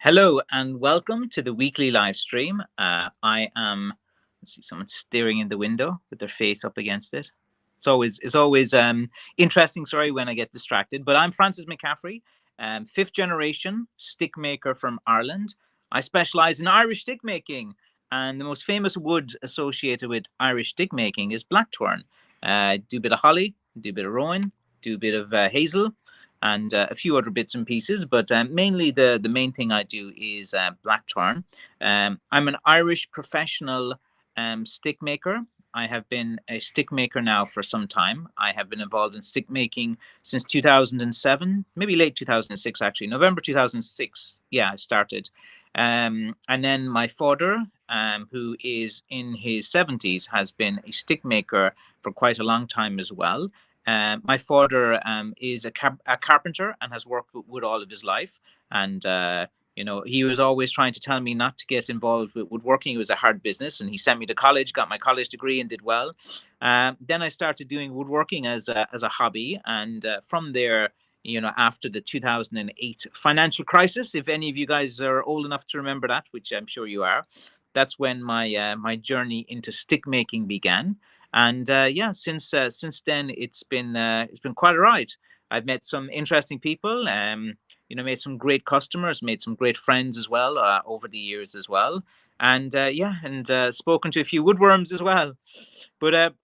Hello and welcome to the weekly live stream. Let's see, someone's staring in the window with their face up against it. It's always interesting, sorry, when I get distracted. But I'm Francis McCaffrey, fifth generation stick maker from Ireland. I specialize in Irish stick making, and the most famous wood associated with Irish stick making is blackthorn. Do a bit of holly, do a bit of rowan, do a bit of hazel, and a few other bits and pieces. But mainly the main thing I do is blackthorn. I'm an Irish professional stick maker. I have been a stick maker now for some time. I have been involved in stick making since 2007, maybe late 2006, actually. November 2006, yeah, I started. And then my father, who is in his 70s, has been a stick maker for quite a long time as well. My father is a carpenter and has worked with wood all of his life. And, he was always trying to tell me not to get involved with woodworking. It was a hard business. And he sent me to college, got my college degree, and did well. Then I started doing woodworking as a hobby. And from there, after the 2008 financial crisis, if any of you guys are old enough to remember that, which I'm sure you are, that's when my journey into stick making began. And yeah, since then it's been quite a ride. I've met some interesting people, made some great customers, made some great friends as well over the years as well, and spoken to a few woodworms as well. But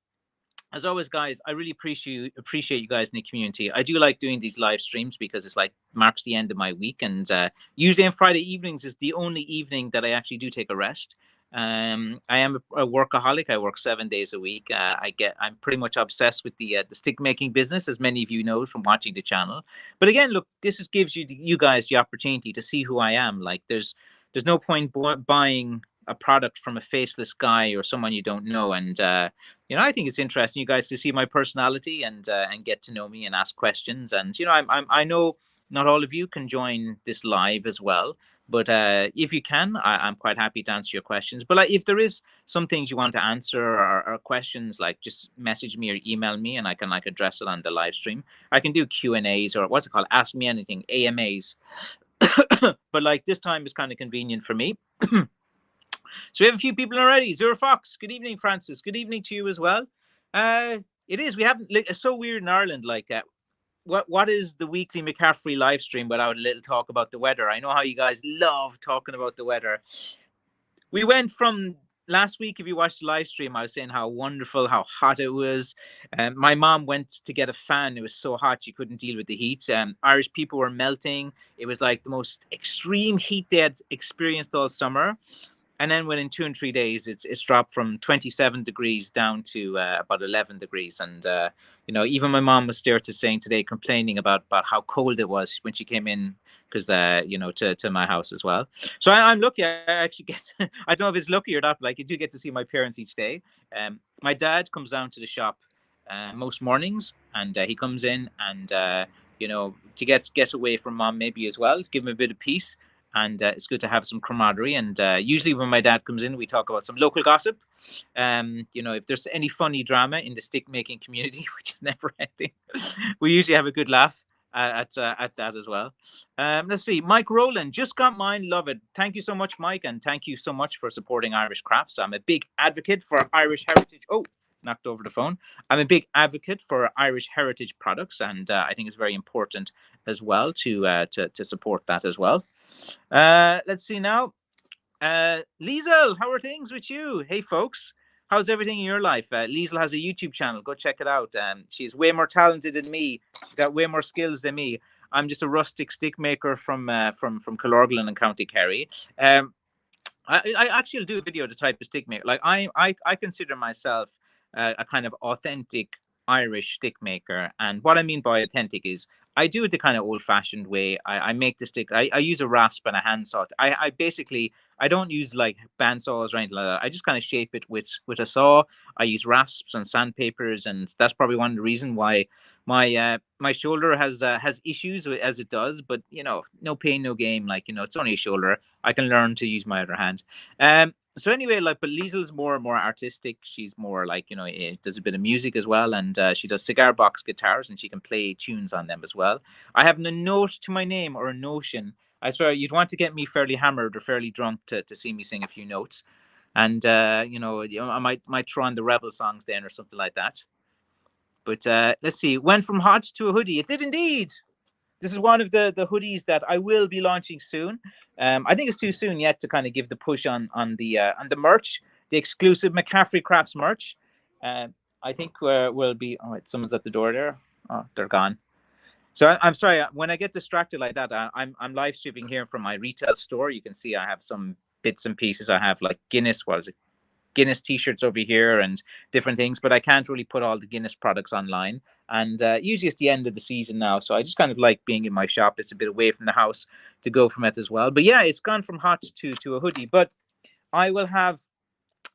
as always, guys, I really appreciate you guys in the community. I do like doing these live streams because it's like marks the end of my week, and usually on Friday evenings is the only evening that I actually do take a rest. I am a workaholic. I work 7 days a week. I'm pretty much obsessed with the stick making business, as many of you know from watching the channel. But again, look, this just gives you guys the opportunity to see who I am. Like, there's no point buying a product from a faceless guy or someone you don't know, and I think it's interesting you guys to see my personality and get to know me and ask questions. And I know not all of you can join this live as well, but if you can, I'm quite happy to answer your questions. But like, if there is some things you want to answer or questions, like just message me or email me, and I can like address it on the live stream. I can do Q&As, or what's it called? Ask me anything, AMAs. But like this time is kind of convenient for me. So we have a few people already. Zero Fox, good evening, Francis. Good evening to you as well. It is. We haven't. Like, it's so weird in Ireland. Like, what is the weekly McCaffrey live stream without a little talk about the weather? I know how you guys love talking about the weather. We went from last week. If you watched the live stream, I was saying how wonderful, how hot it was. My mom went to get a fan. It was so hot she couldn't deal with the heat. Irish people were melting. It was like the most extreme heat they had experienced all summer. And then within 2 and 3 days, it's dropped from 27 degrees down to about 11 degrees. And even my mom was there saying today, complaining about how cold it was when she came in, because to my house as well. So I'm lucky. I actually get. I don't know if it's lucky or not, but like, I do get to see my parents each day. My dad comes down to the shop most mornings, and he comes in and to get away from mom maybe as well, to give him a bit of peace. And it's good to have some camaraderie. And usually when my dad comes in, we talk about some local gossip. If there's any funny drama in the stick making community, which is never ending, we usually have a good laugh at that as well. Let's see. Mike Rowland just got mine. Love it. Thank you so much, Mike, and thank you so much for supporting Irish crafts. I'm a big advocate for Irish heritage. Oh, knocked over the phone. I'm a big advocate for Irish heritage products, and I think it's very important as well to support that as well. Let's see now. Liesel, how are things with you? Hey, folks. How's everything in your life? Liesel has a YouTube channel. Go check it out. She's way more talented than me. She's got way more skills than me. I'm just a rustic stick maker from Killorglin in County Kerry. I actually do a video of the type of stick maker. Like, I consider myself a kind of authentic Irish stick maker. And what I mean by authentic is I do it the kind of old-fashioned way. I make the stick. I use a rasp and a handsaw. I basically, I don't use like bandsaws or anything like that. I just kind of shape it with a saw. I use rasps and sandpapers, and that's probably one of the reasons why my shoulder has issues as it does. But no pain, no gain. Like, it's only a shoulder. I can learn to use my other hand. So anyway, like, but Liesel's more artistic. She's more like, does a bit of music as well, and she does cigar box guitars, and she can play tunes on them as well. I have a note to my name, or a notion. I swear you'd want to get me fairly hammered or fairly drunk to see me sing a few notes. And I might throw on the rebel songs then or something like that. But let's see. Went from hot to a hoodie. It did indeed. This is one of the hoodies that I will be launching soon. I think it's too soon yet to kind of give the push on the merch, the exclusive McCaffrey Crafts merch. I think we'll be. Oh, wait, someone's at the door there. Oh, they're gone. So I'm sorry when I get distracted like that. I'm live streaming here from my retail store. You can see I have some bits and pieces. I have like Guinness. What is it? Guinness t-shirts over here and different things, but I can't really put all the Guinness products online. And usually it's the end of the season now, so I just kind of like being in my shop. It's a bit away from the house to go from it as well. But yeah, it's gone from hot to a hoodie. But I will have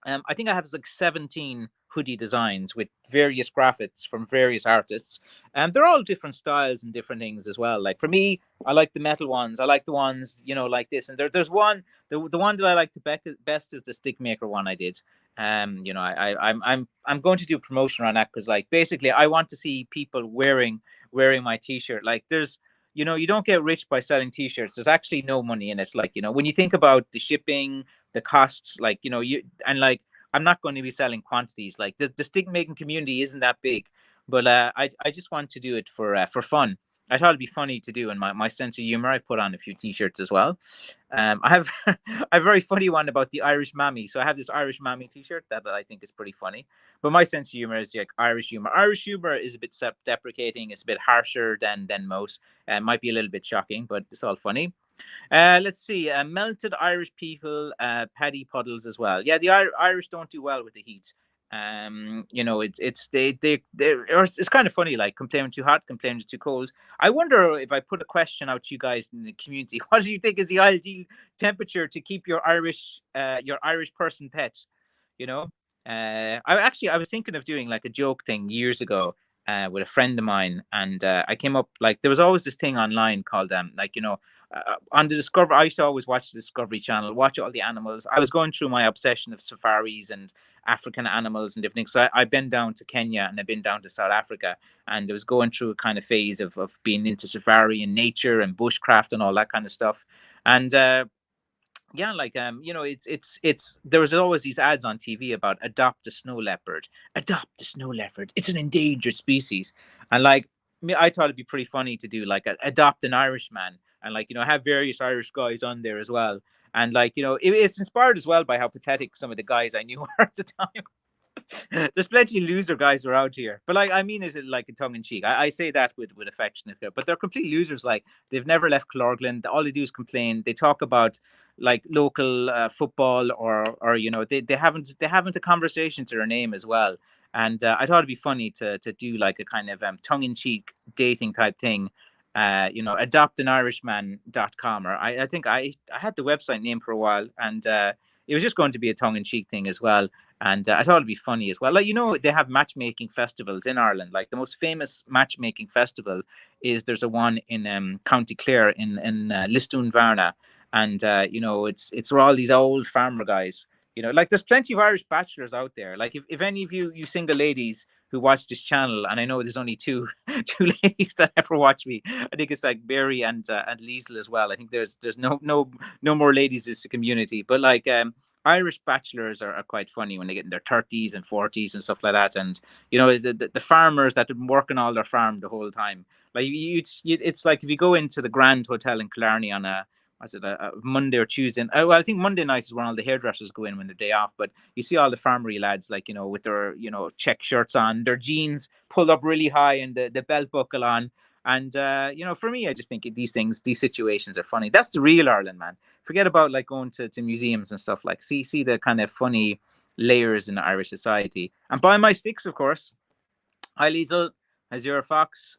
I think I have like 17 hoodie designs with various graphics from various artists. And they're all different styles and different things as well. Like for me, I like the metal ones. I like the ones, like this. And there's one, the one that I like the best is the stick maker one I did. I'm going to do promotion on that because like basically I want to see people wearing my t-shirt. Like there's you don't get rich by selling t-shirts. There's actually no money in it. Like, when you think about the shipping, the costs, like, I'm not going to be selling quantities. Like the stick making community isn't that big, but I just want to do it for fun. I thought it'd be funny to do, and my sense of humor. I put on a few t-shirts as well. I have a very funny one about the Irish mammy. So I have this Irish mammy t-shirt that I think is pretty funny. But my sense of humor is like Irish humor. Irish humor is a bit self-deprecating. It's a bit harsher than most. Might be a little bit shocking, but it's all funny. Let's see. Melted Irish people, paddy puddles as well. Yeah, the Irish don't do well with the heat. It's kind of funny. Like complaining too hot, complaining too cold. I wonder if I put a question out to you guys in the community. What do you think is the ideal temperature to keep your Irish person pet? You know, I was thinking of doing like a joke thing years ago with a friend of mine, and I came up like there was always this thing online called on the Discovery. I used to always watch the Discovery Channel, watch all the animals. I was going through my obsession of safaris and African animals and different things. So I've been down to Kenya and I've been down to South Africa, and I was going through a kind of phase of being into safari and nature and bushcraft and all that kind of stuff. And yeah, like it's there was always these ads on TV about adopt a snow leopard, adopt a snow leopard. It's an endangered species, and like me, I thought it'd be pretty funny to do like adopt an Irishman, and like have various Irish guys on there as well, and like it's inspired as well by how pathetic some of the guys I knew were at the time. There's plenty of loser guys around here, but like I mean, is it like a tongue in cheek? I say that with affectionate care, but they're complete losers. Like they've never left Clorgland. All they do is complain. They talk about like local football, or they haven't a conversation to their name as well. And I thought it'd be funny to do like a kind of tongue in cheek dating type thing. Adoptanirishman.com, or I think I had the website name for a while, and it was just going to be a tongue in cheek thing as well. And I thought it'd be funny as well. Like, they have matchmaking festivals in Ireland. Like the most famous matchmaking festival there's a one in County Clare in Listowel Varna. And, it's where all these old farmer guys, like there's plenty of Irish bachelors out there. Like if any of you single ladies who watch this channel, and I know there's only two ladies that ever watch me. I think it's like Barry and Liesl as well. I think there's no more ladies in this community. But like Irish bachelors are quite funny when they get in their 30s and 40s and stuff like that. And the farmers that have been working all their farm the whole time. Like it's like if you go into the Grand Hotel in Killarney on a Monday or Tuesday. Well, I think Monday night is when all the hairdressers go in when they're day off. But you see all the farmery lads, like, with their, check shirts on, their jeans pulled up really high and the belt buckle on. And, for me, I just think these situations are funny. That's the real Ireland, man. Forget about like going to museums and stuff. Like see the kind of funny layers in Irish society. And buy my sticks, of course. Hi, Liesl. How's your fox?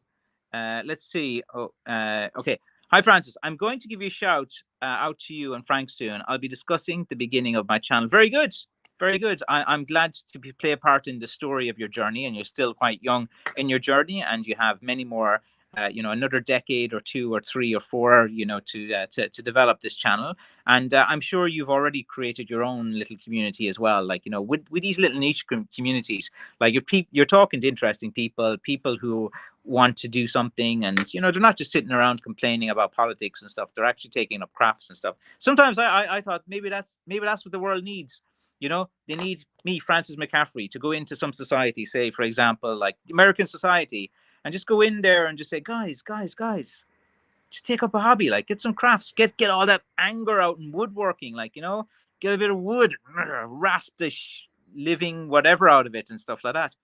Let's see. Oh, okay. Hi, Francis. I'm going to give you a shout out to you and Frank soon. I'll be discussing the beginning of my channel. Very good. Very good. I'm glad to play a part in the story of your journey, and you're still quite young in your journey, and you have many more, another decade or 2 or 3 or 4, to develop this channel. And I'm sure you've already created your own little community as well. Like, with these little niche communities, like you're talking to interesting people who want to do something, and they're not just sitting around complaining about politics and stuff. They're actually taking up crafts and stuff. Sometimes I thought maybe that's what the world needs. They need me, Francis McCaffrey, to go into some society, say for example like the American society, and just go in there and just say, guys, just take up a hobby, like get some crafts, get all that anger out in woodworking, like get a bit of wood, rasp the living whatever out of it and stuff like that.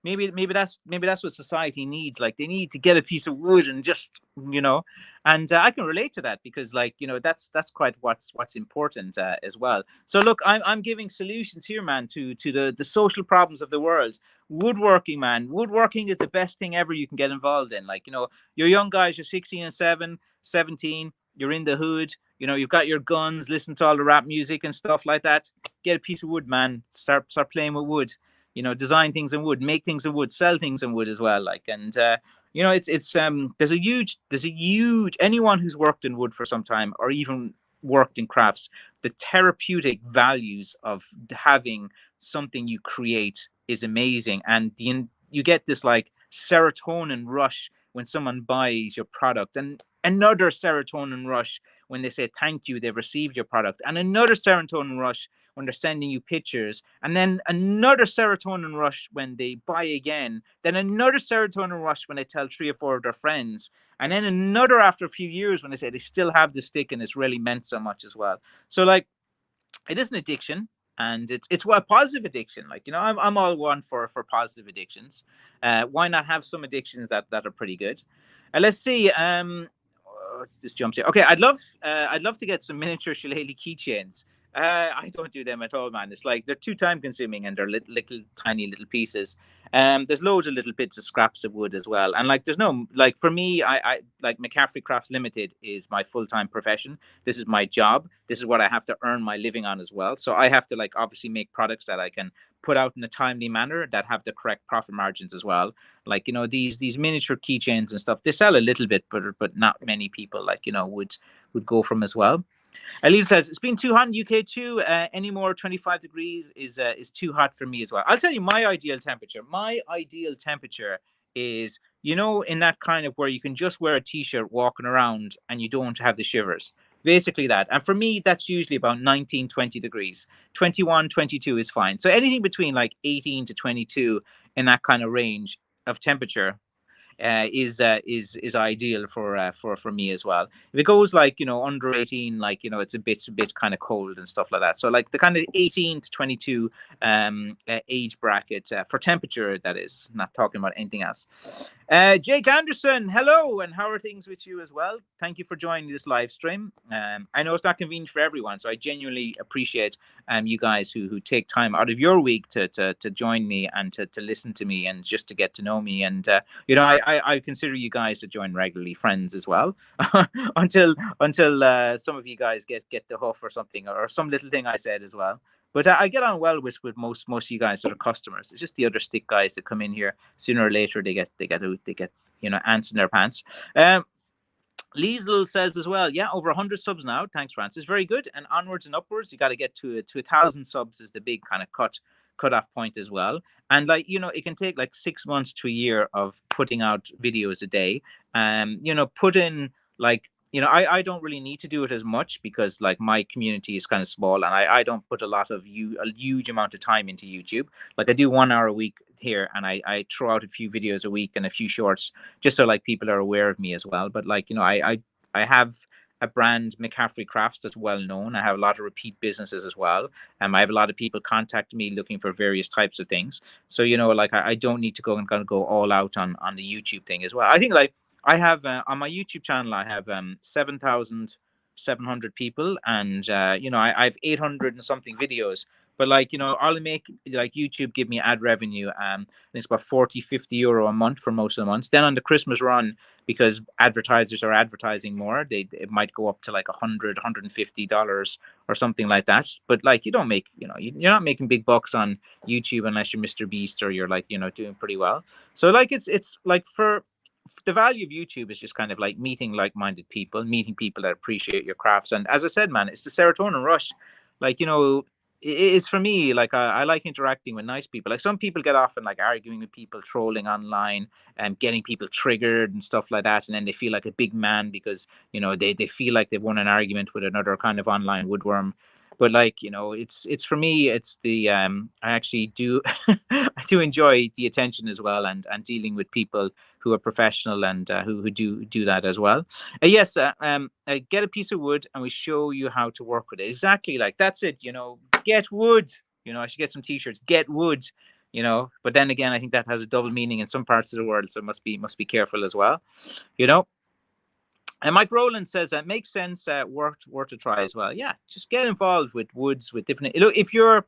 Maybe that's what society needs. Like they need to get a piece of wood and just and I can relate to that, because like that's quite what's important as well. So look, I'm giving solutions here, man, to the social problems of the world. Woodworking, man, woodworking is the best thing ever you can get involved in. Like you're young guys, you're 16 and 17, you're in the hood, you've got your guns, listen to all the rap music and stuff like that. Get a piece of wood, man. Start playing with wood. Design things in wood, make things in wood, sell things in wood as well. Like, and it's there's a huge anyone who's worked in wood for some time, or even worked in crafts, the therapeutic values of having something you create is amazing, and you get this like serotonin rush when someone buys your product, and another serotonin rush when they say thank you, they've received your product, and another serotonin rush when they're sending you pictures, and then another serotonin rush when they buy again, then another serotonin rush when they tell 3 or 4 of their friends, and then another after a few years when they say they still have the stick and it's really meant so much as well. So like it is an addiction, and it's a positive addiction. Like I'm all one for positive addictions. Why not have some addictions that are pretty good? Let's see. What's this jump to? Okay, I'd love to get some miniature shillelagh keychains. I don't do them at all, man. It's like they're too time consuming, and they're little tiny little pieces. There's loads of little bits of scraps of wood as well, and like there's no like for me, I like McCaffrey Crafts Limited is my full time profession. This is my job. This is what I have to earn my living on as well. So I have to like obviously make products that I can put out in a timely manner that have the correct profit margins as well. Like these miniature keychains and stuff, they sell a little bit, but not many people like would go from as well. Elise says it's been too hot in UK too. Any more 25 degrees is too hot for me as well. I'll tell you my ideal temperature. My ideal temperature is in that kind of where you can just wear a t-shirt walking around and you don't have the shivers. Basically that. And for me, that's usually about 19, 20 degrees. 21, 22 is fine. So anything between like 18 to 22 in that kind of range of temperature is ideal for me as well. If it goes like under 18, like it's a bit kind of cold and stuff like that. So like the kind of 18 to 22 age bracket for temperature, that is, not talking about anything else. Jake Anderson, hello, and how are things with you as well? Thank you for joining this live stream. I know it's not convenient for everyone, so I genuinely appreciate you guys who take time out of your week to join me and to listen to me and just to get to know me. And I consider you guys to join regularly friends as well, until some of you guys get the huff or something, or some little thing I said as well. But I get on well with most of you guys that are customers. It's just the other stick guys that come in here sooner or later. They get ants in their pants. Liesl says as well, yeah, over 100 subs now. Thanks, Francis. Very good. And onwards and upwards, you got to get to 1,000 subs is the big kind of cutoff point as well. And like it can take like 6 months to a year of putting out videos a day. Put in like I don't really need to do it as much because like my community is kind of small, and I don't put a huge amount of time into YouTube. Like I do 1 hour a week here, and I throw out a few videos a week and a few shorts just so like people are aware of me as well. But like I have a brand, McCaffrey Crafts, that's well known. I have a lot of repeat businesses as well. I have a lot of people contact me looking for various types of things. So like I don't need to go all out on the YouTube thing as well. I think like I have on my YouTube channel I have 7,700 people, and I have 800 and something videos. But like I'll make like YouTube give me ad revenue. I think it's about 40-50 euro a month for most of the months. Then on the Christmas run, because advertisers are advertising more, it might go up to like $150 or something like that. But like you don't make you're not making big bucks on YouTube unless you're Mr. Beast or you're like doing pretty well. So like it's like for the value of YouTube is just kind of like meeting like-minded people, meeting people that appreciate your crafts. And as I said, man, it's the serotonin rush. Like it's for me, like I like interacting with nice people. Like some people get off and like arguing with people, trolling online, and getting people triggered and stuff like that, and then they feel like a big man because they feel like they've won an argument with another kind of online woodworm. But like it's for me, it's the I actually do I do enjoy the attention as well, and dealing with people who are professional and who do that as well. Yes, get a piece of wood and we show you how to work with it. Exactly, like that's it. Get wood. I should get some t-shirts. Get wood. But then again, I think that has a double meaning in some parts of the world, so must be careful as well. You know. And Mike Rowland says that makes sense. Worth to try as well. Yeah, just get involved with woods with different. Look, if you're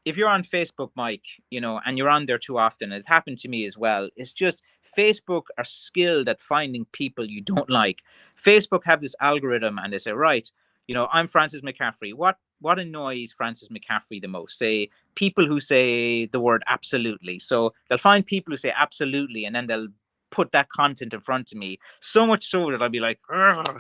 on Facebook, Mike, and you're on there too often, it happened to me as well. It's just Facebook are skilled at finding people you don't like. Facebook have this algorithm, and they say, right, I'm Francis McCaffrey. What annoys Francis McCaffrey the most? Say people who say the word absolutely. So they'll find people who say absolutely, and then they'll put that content in front of me. So much so that I'll be like,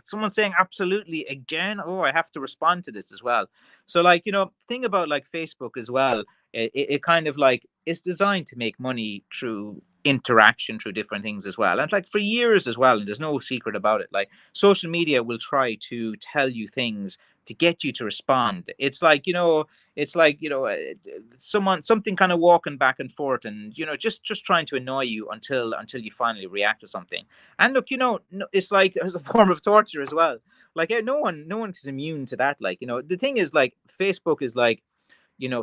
someone's saying absolutely again. Oh, I have to respond to this as well. So like, thing about like Facebook as well, it kind of like it's designed to make money through interaction through different things as well. And like for years as well, and there's no secret about it, like social media will try to tell you things to get you to respond. It's like something kind of walking back and forth, and just trying to annoy you until you finally react to something. And look, it's like as a form of torture as well. Like no one is immune to that. Like the thing is, like Facebook is like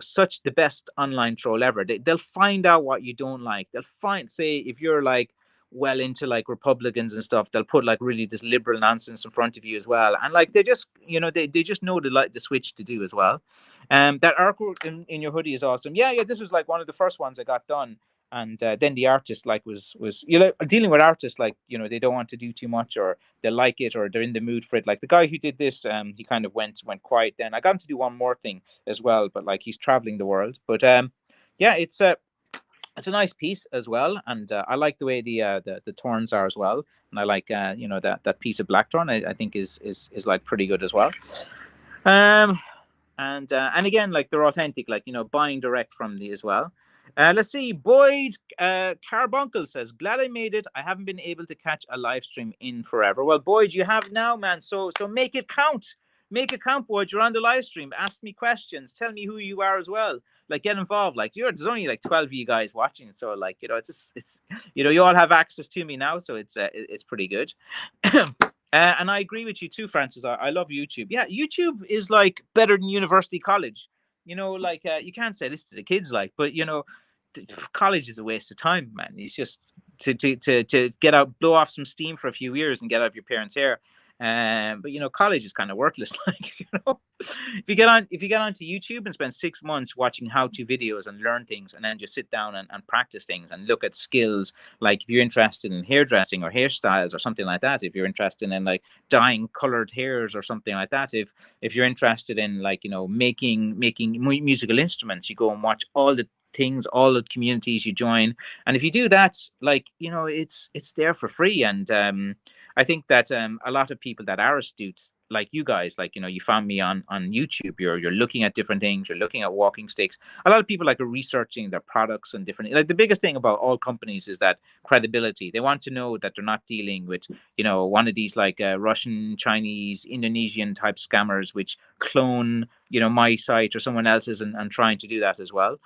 such the best online troll ever. They'll find out what you don't like. They'll say if you're like well into like Republicans and stuff, they'll put like really this liberal nonsense in front of you as well. And like they just they just know the switch to do as well. That artwork in your hoodie is awesome. Yeah, this was like one of the first ones I got done. And then the artist like was dealing with artists, like they don't want to do too much, or they like it, or they're in the mood for it. Like the guy who did this, he kind of went quiet. Then I got him to do one more thing as well, but like he's traveling the world. But yeah, it's a nice piece as well, and I like the way the thorns are as well, and I like that piece of blackthorn. I think is like pretty good as well. And again, like they're authentic, like buying direct from the as well. Let's see. Boyd Carbuncle says, "Glad I made it. I haven't been able to catch a live stream in forever." Well, Boyd, you have now, man. So make it count. Make it count, Boyd. You're on the live stream. Ask me questions. Tell me who you are as well. Like get involved. Like there's only like 12 of you guys watching, so like it's you all have access to me now, so it's pretty good. And I agree with you too, Francis. I love YouTube. Yeah, YouTube is like better than university college. Like you can't say this to the kids, like, but college is a waste of time, man. It's just to get out, blow off some steam for a few years and get out of your parents' hair. But college is kind of worthless. Like, if you get onto YouTube and spend 6 months watching how-to videos and learn things, and then just sit down and practice things and look at skills, like if you're interested in hairdressing or hairstyles or something like that, if you're interested in like dyeing colored hairs or something like that, if you're interested in like making musical instruments, you go and watch all the things, all the communities you join, and if you do that, like it's there for free. And I think that a lot of people that are astute, like you guys, like you found me on YouTube. You're looking at different things. You're looking at walking sticks. A lot of people like are researching their products and different. Like the biggest thing about all companies is that credibility. They want to know that they're not dealing with one of these like Russian, Chinese, Indonesian type scammers which clone my site or someone else's and trying to do that as well.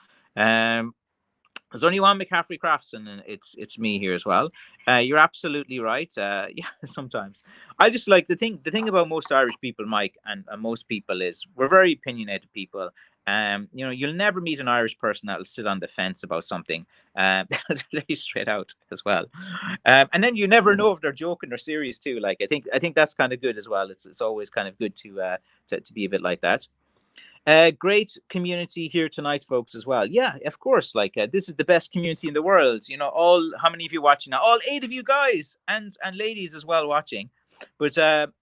There's only one McCaffrey Craftsman, and it's me here as well. You're absolutely right. Yeah, sometimes I just like the thing about most Irish people, Mike, and most people is we're very opinionated people. You'll never meet an Irish person that'll sit on the fence about something. They'll lay straight out as well. And then you never know if they're joking or serious too. Like I think that's kind of good as well. It's always kind of good to be a bit like that. Great community here tonight, folks, as well. Yeah, of course. Like this is the best community in the world. How many of you watching now? All 8 of you guys and ladies as well watching. But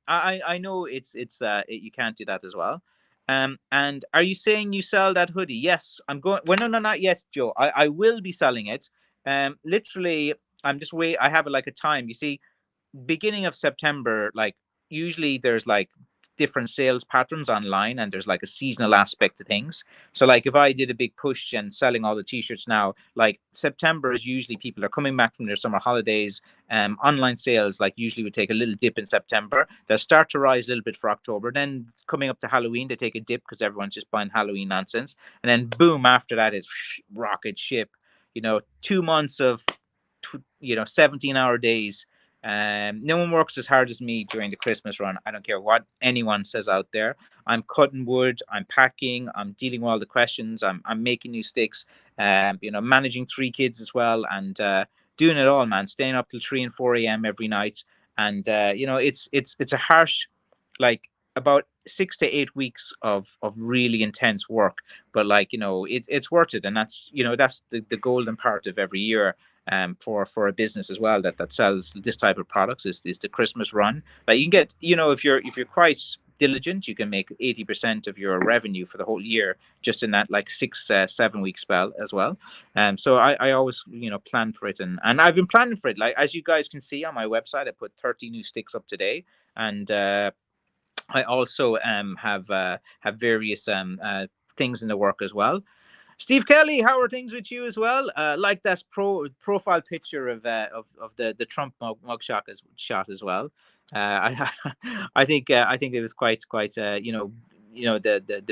I know you can't do that as well. And are you saying you sell that hoodie? Yes, I'm going. Well, no, not yet, Joe. I will be selling it. Literally, I'm just I have like a time. You see, beginning of September, like usually there's like different sales patterns online, and there's like a seasonal aspect to things. So like if I did a big push and selling all the t-shirts now, like September is usually people are coming back from their summer holidays. Online sales like usually would take a little dip in September. They'll start to rise a little bit for October. Then coming up to Halloween, they take a dip because everyone's just buying Halloween nonsense. And then boom, after that is rocket ship. 2 months of 17-hour days. No one works as hard as me during the Christmas run. I don't care what anyone says out there. I'm cutting wood, I'm packing, I'm dealing with all the questions, I'm making new sticks, managing 3 kids as well, and doing it all, man. Staying up till 3 and 4 a.m. every night, and it's a harsh, like about 6 to 8 weeks of really intense work, but it's worth it, and that's the golden part of every year. For a business as well that sells this type of products is the Christmas run. Like you can get, if you're quite diligent, you can make 80% of your revenue for the whole year just in that like 6 7 week spell as well. So I always plan for it, and I've been planning for it. Like as you guys can see on my website, I put 30 new sticks up today, and I also have various things in the work as well. Steve Kelly, how are things with you as well? Like that profile picture of the Trump mugshot shot as well. I think it was quite the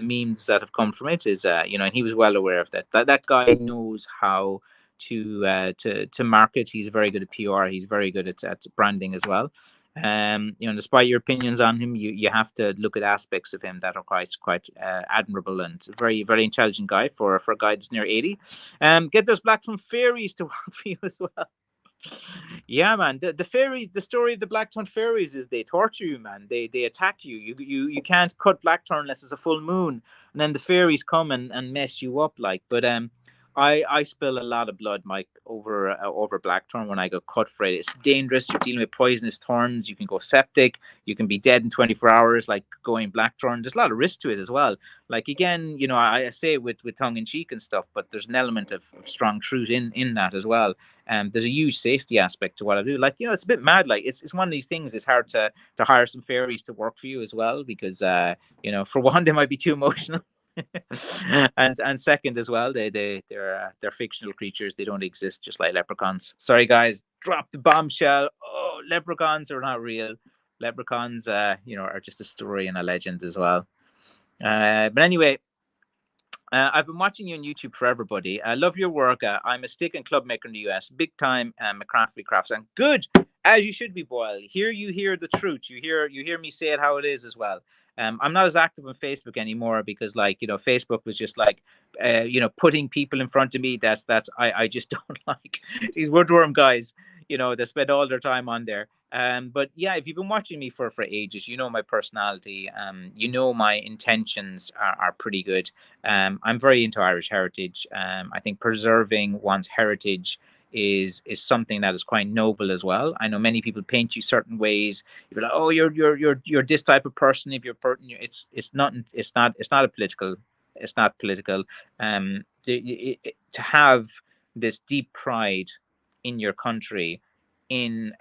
memes that have come from it is and he was well aware of that. That guy knows how to market. He's very good at PR. He's very good at branding as well. Despite your opinions on him, you have to look at aspects of him that are quite admirable, and very very intelligent guy for a guy that's near 80. Get those Blackthorn fairies to work for you as well. Yeah, man. The fairies. The story of the Blackthorn fairies is they torture you, man. They attack you. You can't cut Blackthorn unless it's a full moon, and then the fairies come and mess you up. But I spill a lot of blood, Mike, over Blackthorn when I got cut for it. It's dangerous. You're dealing with poisonous thorns. You can go septic. You can be dead in 24 hours. Like going Blackthorn, there's a lot of risk to it as well. Like again, I say it with tongue in cheek and stuff, but there's an element of strong truth in that as well. There's a huge safety aspect to what I do. Like it's a bit mad. Like it's one of these things. It's hard to hire some fairies to work for you as well because for one, they might be too emotional. and second as well, they're fictional creatures. They don't exist, just like leprechauns. Sorry guys, drop the bombshell. Oh, leprechauns are not real. Leprechauns are just a story and a legend as well. But anyway, I've been watching you on YouTube forever, buddy. I love your work. I'm a stick and club maker in the US, big time McCrafty crafts, and good, as you should be, Boyle. Here you hear the truth. You hear me say it how it is as well. I'm not as active on Facebook anymore because, Facebook was just like, putting people in front of me that I just don't like. These woodworm guys, they spend all their time on there. But yeah, if you've been watching me for ages, you know my personality. My intentions are pretty good. I'm very into Irish heritage. I think preserving one's heritage is something that is quite noble as well. I know many people paint you certain ways. You're like, oh, you're this type of person. If you're it's not a political. It's not political. To have this deep pride in your country, in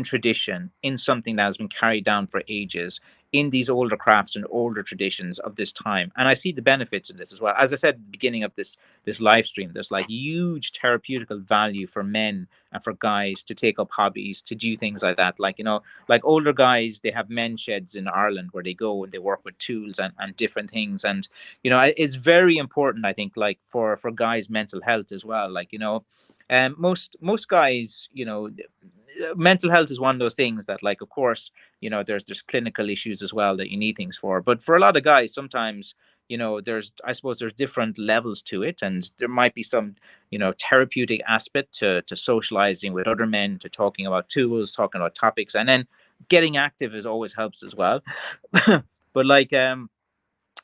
tradition, in something that has been carried down for ages, in these older crafts and older traditions of this time. And I see the benefits in this as well. As I said at the beginning of this live stream, there's like huge therapeutical value for men and for guys to take up hobbies, to do things like that. Like older guys, they have men's sheds in Ireland where they go and they work with tools and different things. And it's very important, I think, like for guys' mental health as well. Most guys, mental health is one of those things that, like, of course, there's clinical issues as well that you need things for. But for a lot of guys, sometimes, I suppose there's different levels to it, and there might be some, therapeutic aspect to socializing with other men, to talking about tools, talking about topics, and then getting active is always helps as well. But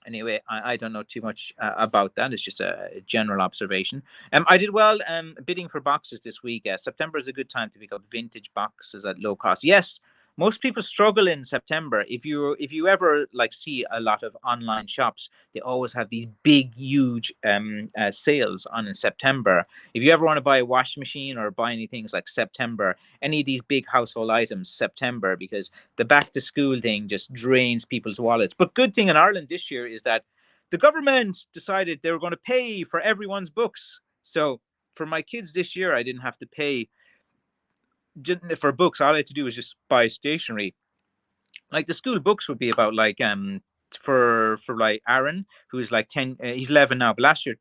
anyway, I don't know too much about that. It's just a general observation. I did well bidding for boxes this week. September is a good time to pick up vintage boxes at low cost. Yes, most people struggle in September. If you ever like see a lot of online shops, they always have these big, huge sales on in September. If you ever want to buy a washing machine or buy any things like September, any of these big household items, September, because the back to school thing just drains people's wallets. But good thing in Ireland this year is that the government decided they were going to pay for everyone's books. So for my kids this year, I didn't have to pay for books. All I had to do was just buy stationery. Like the school books would be about like for like Aaron, who's like 10, he's 11 now, but last year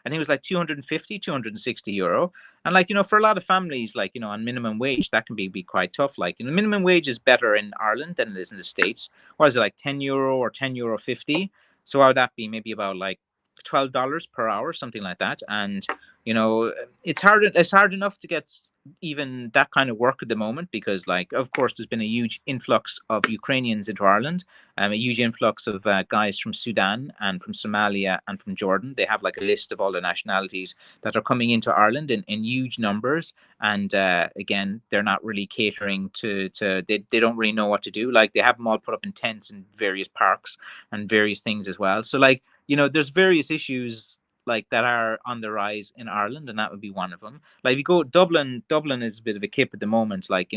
and he was like 250, 260 euro. And like, for a lot of families, like, on minimum wage, that can be quite tough. Like, minimum wage is better in Ireland than it is in the States. What is it, like 10 euro or 10 euro 50? So how would that be? Maybe about like $12 per hour, something like that. And it's hard enough to get even that kind of work at the moment, because like, of course, there's been a huge influx of Ukrainians into Ireland, a huge influx of guys from Sudan and from Somalia and from Jordan. They have like a list of all the nationalities that are coming into Ireland in huge numbers. And again, they're not really catering to they don't really know what to do. Like, they have them all put up in tents in various parks and various things as well. So like, there's various issues like that are on the rise in Ireland, and that would be one of them. Like, if you go Dublin is a bit of a kip at the moment. Like,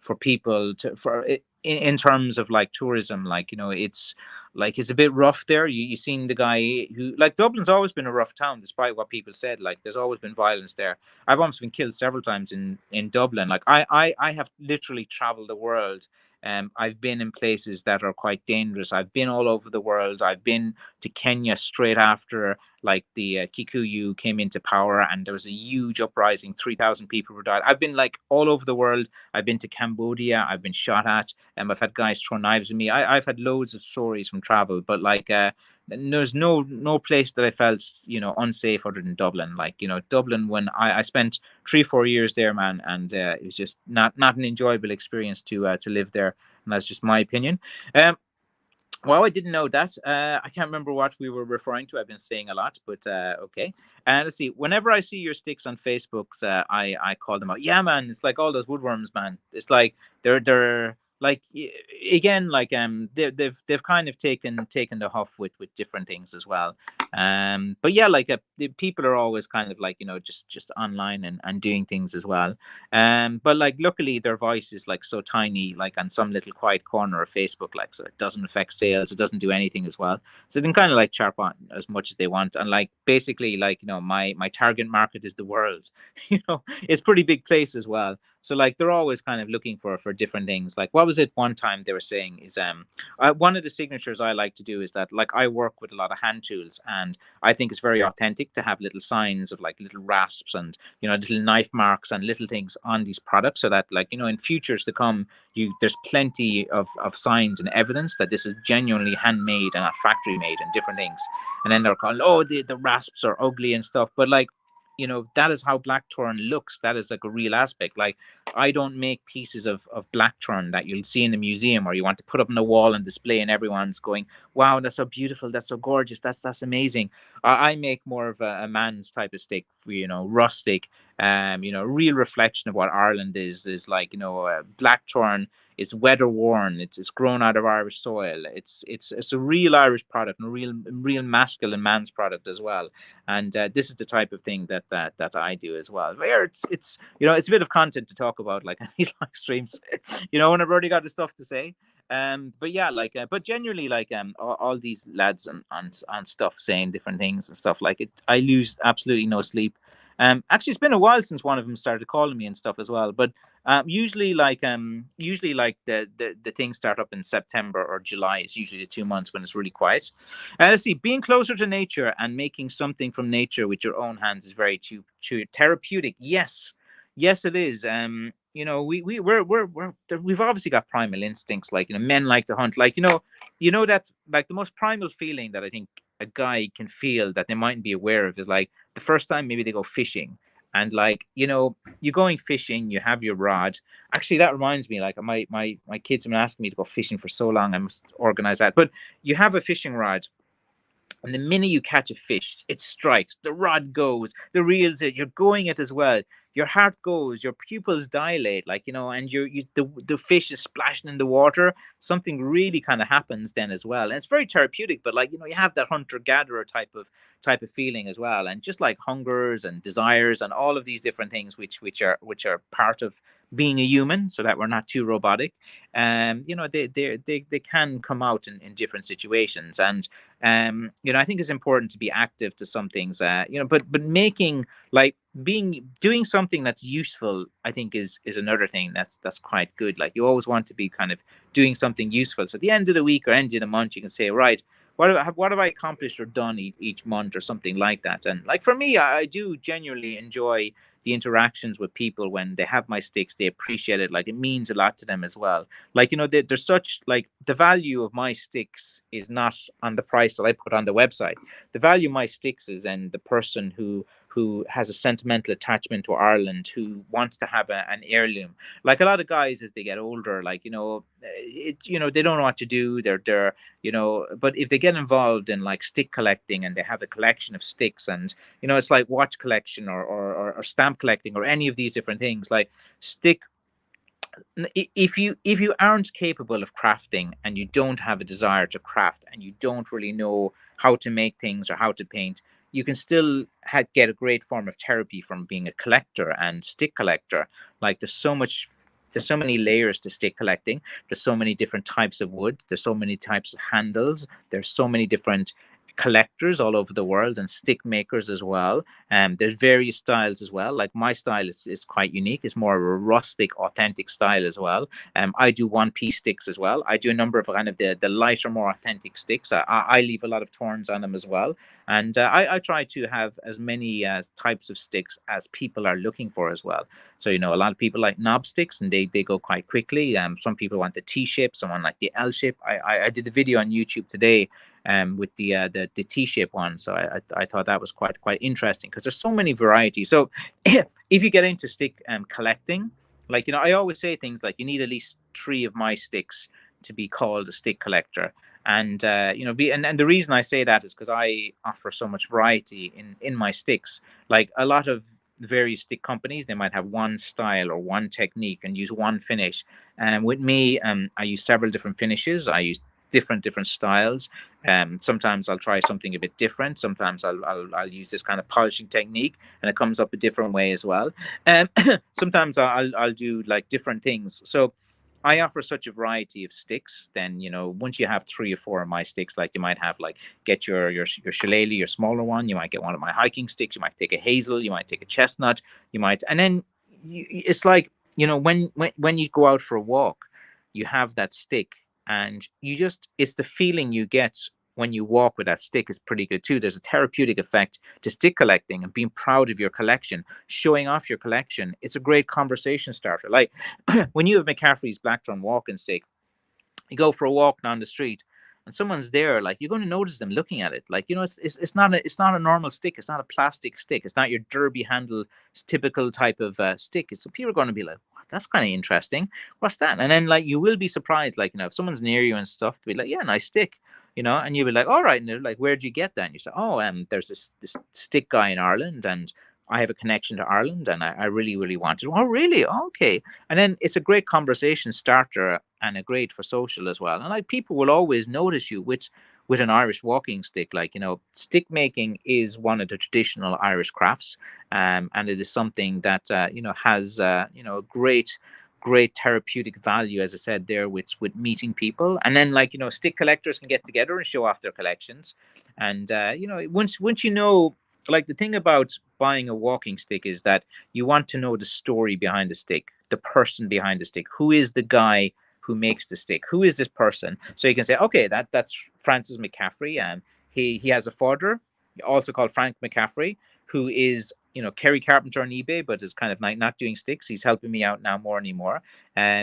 for people to for in terms of like tourism, like, it's a bit rough there. You seen the guy who, like, Dublin's always been a rough town, despite what people said. Like, there's always been violence there. I've almost been killed several times in Dublin. Like, I have literally traveled the world. I've been in places that are quite dangerous. I've been all over the world. I've been to Kenya straight after like the Kikuyu came into power, and there was a huge uprising. 3,000 people were died. I've been like all over the world. I've been to Cambodia. I've been shot at. I've had guys throw knives at me. I've had loads of stories from travel, but like, there's no place that I felt unsafe other than Dublin. Like, Dublin, when I spent 3-4 years there, man, and it was just not an enjoyable experience to live there, and that's just my opinion. Um, well, I didn't know that. I can't remember what we were referring to. I've been saying a lot, but okay. And let's see. Whenever I see your sticks on Facebook, I call them out. Yeah, man. It's like all those woodworms, man. It's like they're like, again, like, they've kind of taken the huff with different things as well. But yeah, like, the people are always kind of like, just online and doing things as well. But like, luckily their voice is like so tiny, like on some little quiet corner of Facebook, like, so it doesn't affect sales, it doesn't do anything as well. So they can kind of like chirp on as much as they want. And like, basically, like, my target market is the world. It's pretty big place as well. So like, they're always kind of looking for different things. Like, what was it one time they were saying is, one of the signatures I like to do is that, like, I work with a lot of hand tools, and I think it's very authentic to have little signs of like little rasps and little knife marks and little things on these products, so that, like, in futures to come, there's plenty of signs and evidence that this is genuinely handmade and not factory made and different things. And then they're called, oh, the rasps are ugly and stuff, but like, that is how blackthorn looks. That is like a real aspect. Like, I don't make pieces of blackthorn that you'll see in the museum, or you want to put up on the wall and display, and everyone's going, wow, that's so beautiful, that's so gorgeous, that's amazing. I make more of a man's type of stick, rustic, real reflection of what Ireland is like. Blackthorn is weather worn. It's grown out of Irish soil. It's a real Irish product, and a real masculine man's product as well. And this is the type of thing that I do as well. Where it's a bit of content to talk about, like, on these live streams, when I've already got the stuff to say. But yeah, like, but generally, like, all these lads on stuff saying different things and stuff, like, it, I lose absolutely no sleep. Actually, it's been a while since one of them started calling me and stuff as well. But usually like the things start up in September or July. Is usually the 2 months when it's really quiet. Let's see, being closer to nature and making something from nature with your own hands is very therapeutic. Yes, yes, it is. We've obviously got primal instincts. Like, men like to hunt. Like, that, like, the most primal feeling that I think a guy can feel that they mightn't be aware of is like the first time maybe they go fishing, and like, you're going fishing, you have your rod. Actually, that reminds me, like, my kids have been asking me to go fishing for so long, I must organize that. But you have a fishing rod, and the minute you catch a fish, it strikes, the rod goes, the reels it, you're going it as well. your heart goes, your pupils dilate, like, you know, and the fish is splashing in the water. Something really kind of happens then as well, and it's very therapeutic. But like, you know, you have that hunter gatherer type of feeling as well, and just like hungers and desires and all of these different things, which are part of being a human, so that we're not too robotic. You know, they can come out in different situations. And you know, I think it's important to be active to some things, you know, but making, like, being doing something that's useful, I think is another thing that's quite good. Like, you always want to be kind of doing something useful, so at the end of the week or end of the month you can say, right, what have I accomplished or done each month, or something like that. And like, for me, I do genuinely enjoy the interactions with people when they have my sticks. They appreciate it. Like, it means a lot to them as well. Like, you know, there's such, like, the value of my sticks is not on the price that I put on the website. The value of my sticks is in the person who has a sentimental attachment to Ireland, who wants to have an heirloom. Like, a lot of guys, as they get older, like, you know, you know, they don't know what to do. They're you know, but if they get involved in like stick collecting, and they have a collection of sticks, and you know, it's like watch collection, or stamp collecting, or any of these different things, like stick if you aren't capable of crafting, and you don't have a desire to craft, and you don't really know how to make things or how to paint, you can still get a great form of therapy from being a collector and stick collector. Like, there's so many layers to stick collecting. There's so many different types of wood. There's so many types of handles. There's so many different collectors all over the world, and stick makers as well. There's various styles as well. Like, my style is quite unique. It's more of a rustic, authentic style as well. I do one piece sticks as well. I do a number of kind of the lighter, more authentic sticks. I leave a lot of thorns on them as well. And I try to have as many types of sticks as people are looking for as well. So, you know, a lot of people like knob sticks, and they go quite quickly. Some people want the T shape, someone like the L shape. I did a video on YouTube today with the T-shaped one. So I thought that was quite interesting, because there's so many varieties. So if you get into stick collecting, like, you know, I always say things like, you need at least 3 of my sticks to be called a stick collector. And you know, and the reason I say that is because I offer so much variety in my sticks. Like, a lot of various stick companies, they might have one style or one technique and use one finish. And with me, I use several different finishes. I use different styles. Sometimes I'll try something a bit different. Sometimes I'll use this kind of polishing technique, and it comes up a different way as well. Um, Sometimes I'll do like different things. So I offer such a variety of sticks. Then, you know, once you have 3 or 4 of my sticks, like, you might have, like, get your shillelagh, your smaller one. You might get one of my hiking sticks. You might take a hazel. You might take a chestnut. You might, and then it's like, you know, when you go out for a walk, you have that stick, and it's the feeling you get when you walk with that stick is pretty good too. There's a therapeutic effect to stick collecting, and being proud of your collection, showing off your collection. It's a great conversation starter. Like, when you have McCaffrey's Blackthorn walking stick, you go for a walk down the street, and someone's there, like, you're going to notice them looking at it. Like, you know, it's not a normal stick. It's not a plastic stick. It's not your derby handle typical type of stick. It's, so people are going to be like, what, that's kind of interesting. What's that? And then, like, you will be surprised, like, you know, if someone's near you and stuff, to be like, yeah, nice stick, you know. And you'll be like, all right. And they're like, where'd you get that? And you say, oh, there's this stick guy in Ireland, and I have a connection to Ireland, and I really, really want it. Oh, really? Okay. And then it's a great conversation starter, and a great for social as well. And like, people will always notice you with an Irish walking stick. Like, you know, stick making is one of the traditional Irish crafts, and it is something that you know, has you know, great therapeutic value, as I said there, with meeting people. And then, like, you know, stick collectors can get together and show off their collections. And you know, once you know, like, the thing about buying a walking stick is that you want to know the story behind the stick, the person behind the stick. Who is the guy who makes the stick? Who is this person? So you can say, okay, that's Francis McCaffrey, and he has a father, also called Frank McCaffrey, who is, you know, Kerry Carpenter on eBay, but is kind of like not doing sticks. He's helping me out now more and more.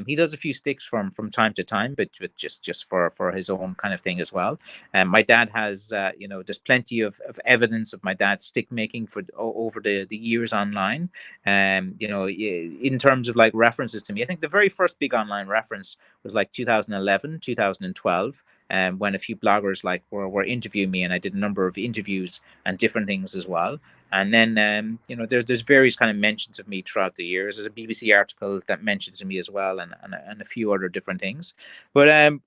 He does a few sticks from time to time, but just for his own kind of thing as well. My dad has, you know, there's plenty of evidence of my dad's stick making over the years online. You know, in terms of like references to me, I think the very first big online reference was like 2011, 2012. When a few bloggers like were interviewing me, and I did a number of interviews and different things as well. And then there's various kind of mentions of me throughout the years. There's a BBC article that mentions me as well, and a few other different things. But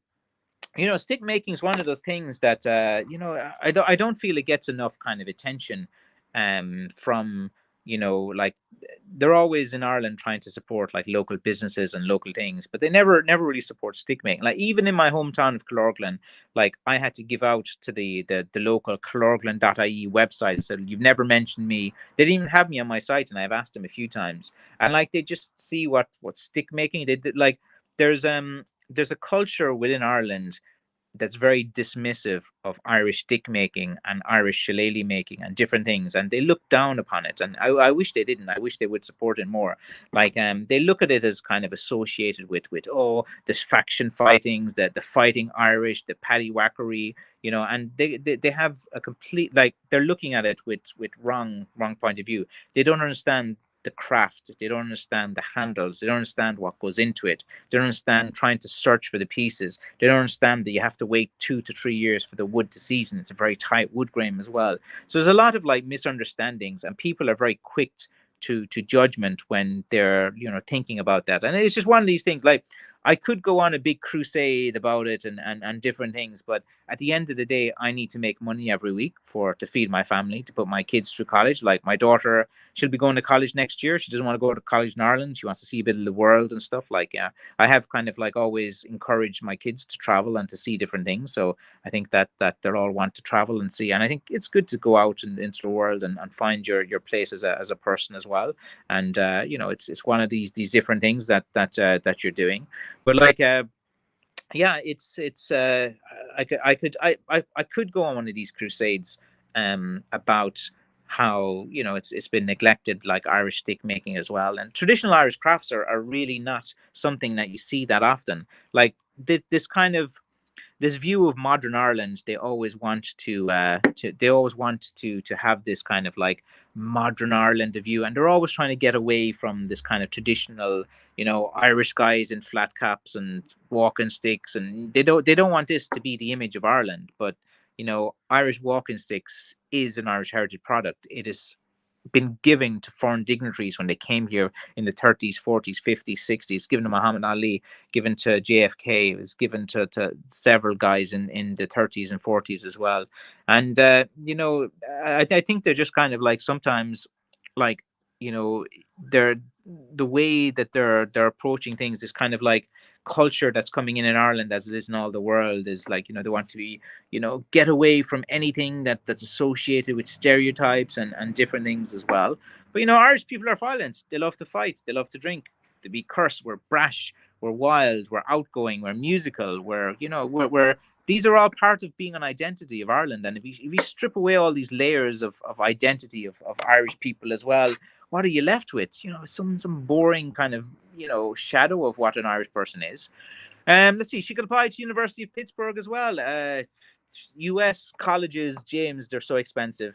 stick making is one of those things that I don't feel it gets enough kind of attention from like they're always in Ireland trying to support like local businesses and local things, but they never really support stick making. Like even in my hometown of Killorglin, like I had to give out to the local Killorglin.ie website. So you've never mentioned me. They didn't even have me on my site, and I've asked them a few times, and like they just see what stick making they did. Like there's a culture within Ireland that's very dismissive of Irish stick making and Irish shillelagh making and different things, and they look down upon it. And I wish they didn't. I wish they would support it more. Like they look at it as kind of associated with this faction fightings, the fighting Irish, the paddywhackery, and they have a complete like they're looking at it with wrong point of view. They don't understand the craft. They don't understand the handles. They don't understand what goes into it. They don't understand trying to search for the pieces. They don't understand that you have to wait 2 to 3 years for the wood to season. It's a very tight wood grain as well. So there's a lot of like misunderstandings, and people are very quick to judgment when they're thinking about that. And it's just one of these things. Like I could go on a big crusade about it and different things, but at the end of the day, I need to make money every week to feed my family, to put my kids through college. Like my daughter, she'll be going to college next year. She doesn't want to go to college in Ireland. She wants to see a bit of the world and stuff. Like, yeah, I have kind of like always encouraged my kids to travel and to see different things. So I think that they'll all want to travel and see. And I think it's good to go out into the world and find your place as a person as well. And it's one of these different things that you're doing. But like yeah, it's I could go on one of these crusades about how it's been neglected, like Irish stick making as well. And traditional Irish crafts are really not something that you see that often. Like this kind of this view of modern Ireland, they always want to have this kind of like modern Ireland view, and they're always trying to get away from this kind of traditional, Irish guys in flat caps and walking sticks, and they don't want this to be the image of Ireland. But Irish walking sticks is an Irish heritage product. It is been given to foreign dignitaries when they came here in the 30s, 40s, 50s, 60s, given to Muhammad Ali, given to JFK, it was given to several guys in the 30s and 40s as well. And, I think they're just kind of like sometimes like, they're the way that they're approaching things is kind of like culture that's coming in Ireland as it is in all the world is like they want to be get away from anything that's associated with stereotypes and different things as well. But Irish people are violent. They love to fight. They love to drink. To be cursed. We're brash. We're wild. We're outgoing. We're musical. We're these are all part of being an identity of Ireland. And if you strip away all these layers of identity of Irish people as well, what are you left with? Some boring kind of shadow of what an Irish person is. Let's see. She could apply to University of Pittsburgh as well. U.S. colleges, James, they're so expensive.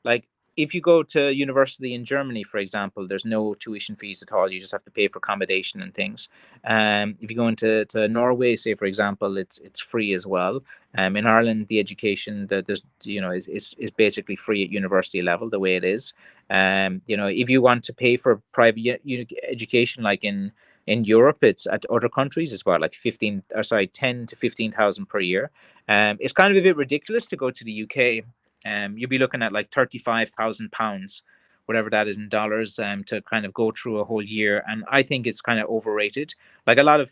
Like if you go to university in Germany, for example, there's no tuition fees at all. You just have to pay for accommodation and things. If you go into Norway, say for example, it's free as well. In Ireland, the education that there's is basically free at university level, the way it is. If you want to pay for private education, like in Europe, it's at other countries, it's about like 10 to 15,000 per year. It's kind of a bit ridiculous to go to the UK. You'll be looking at like £35,000, whatever that is in dollars, to kind of go through a whole year. And I think it's kind of overrated. Like a lot of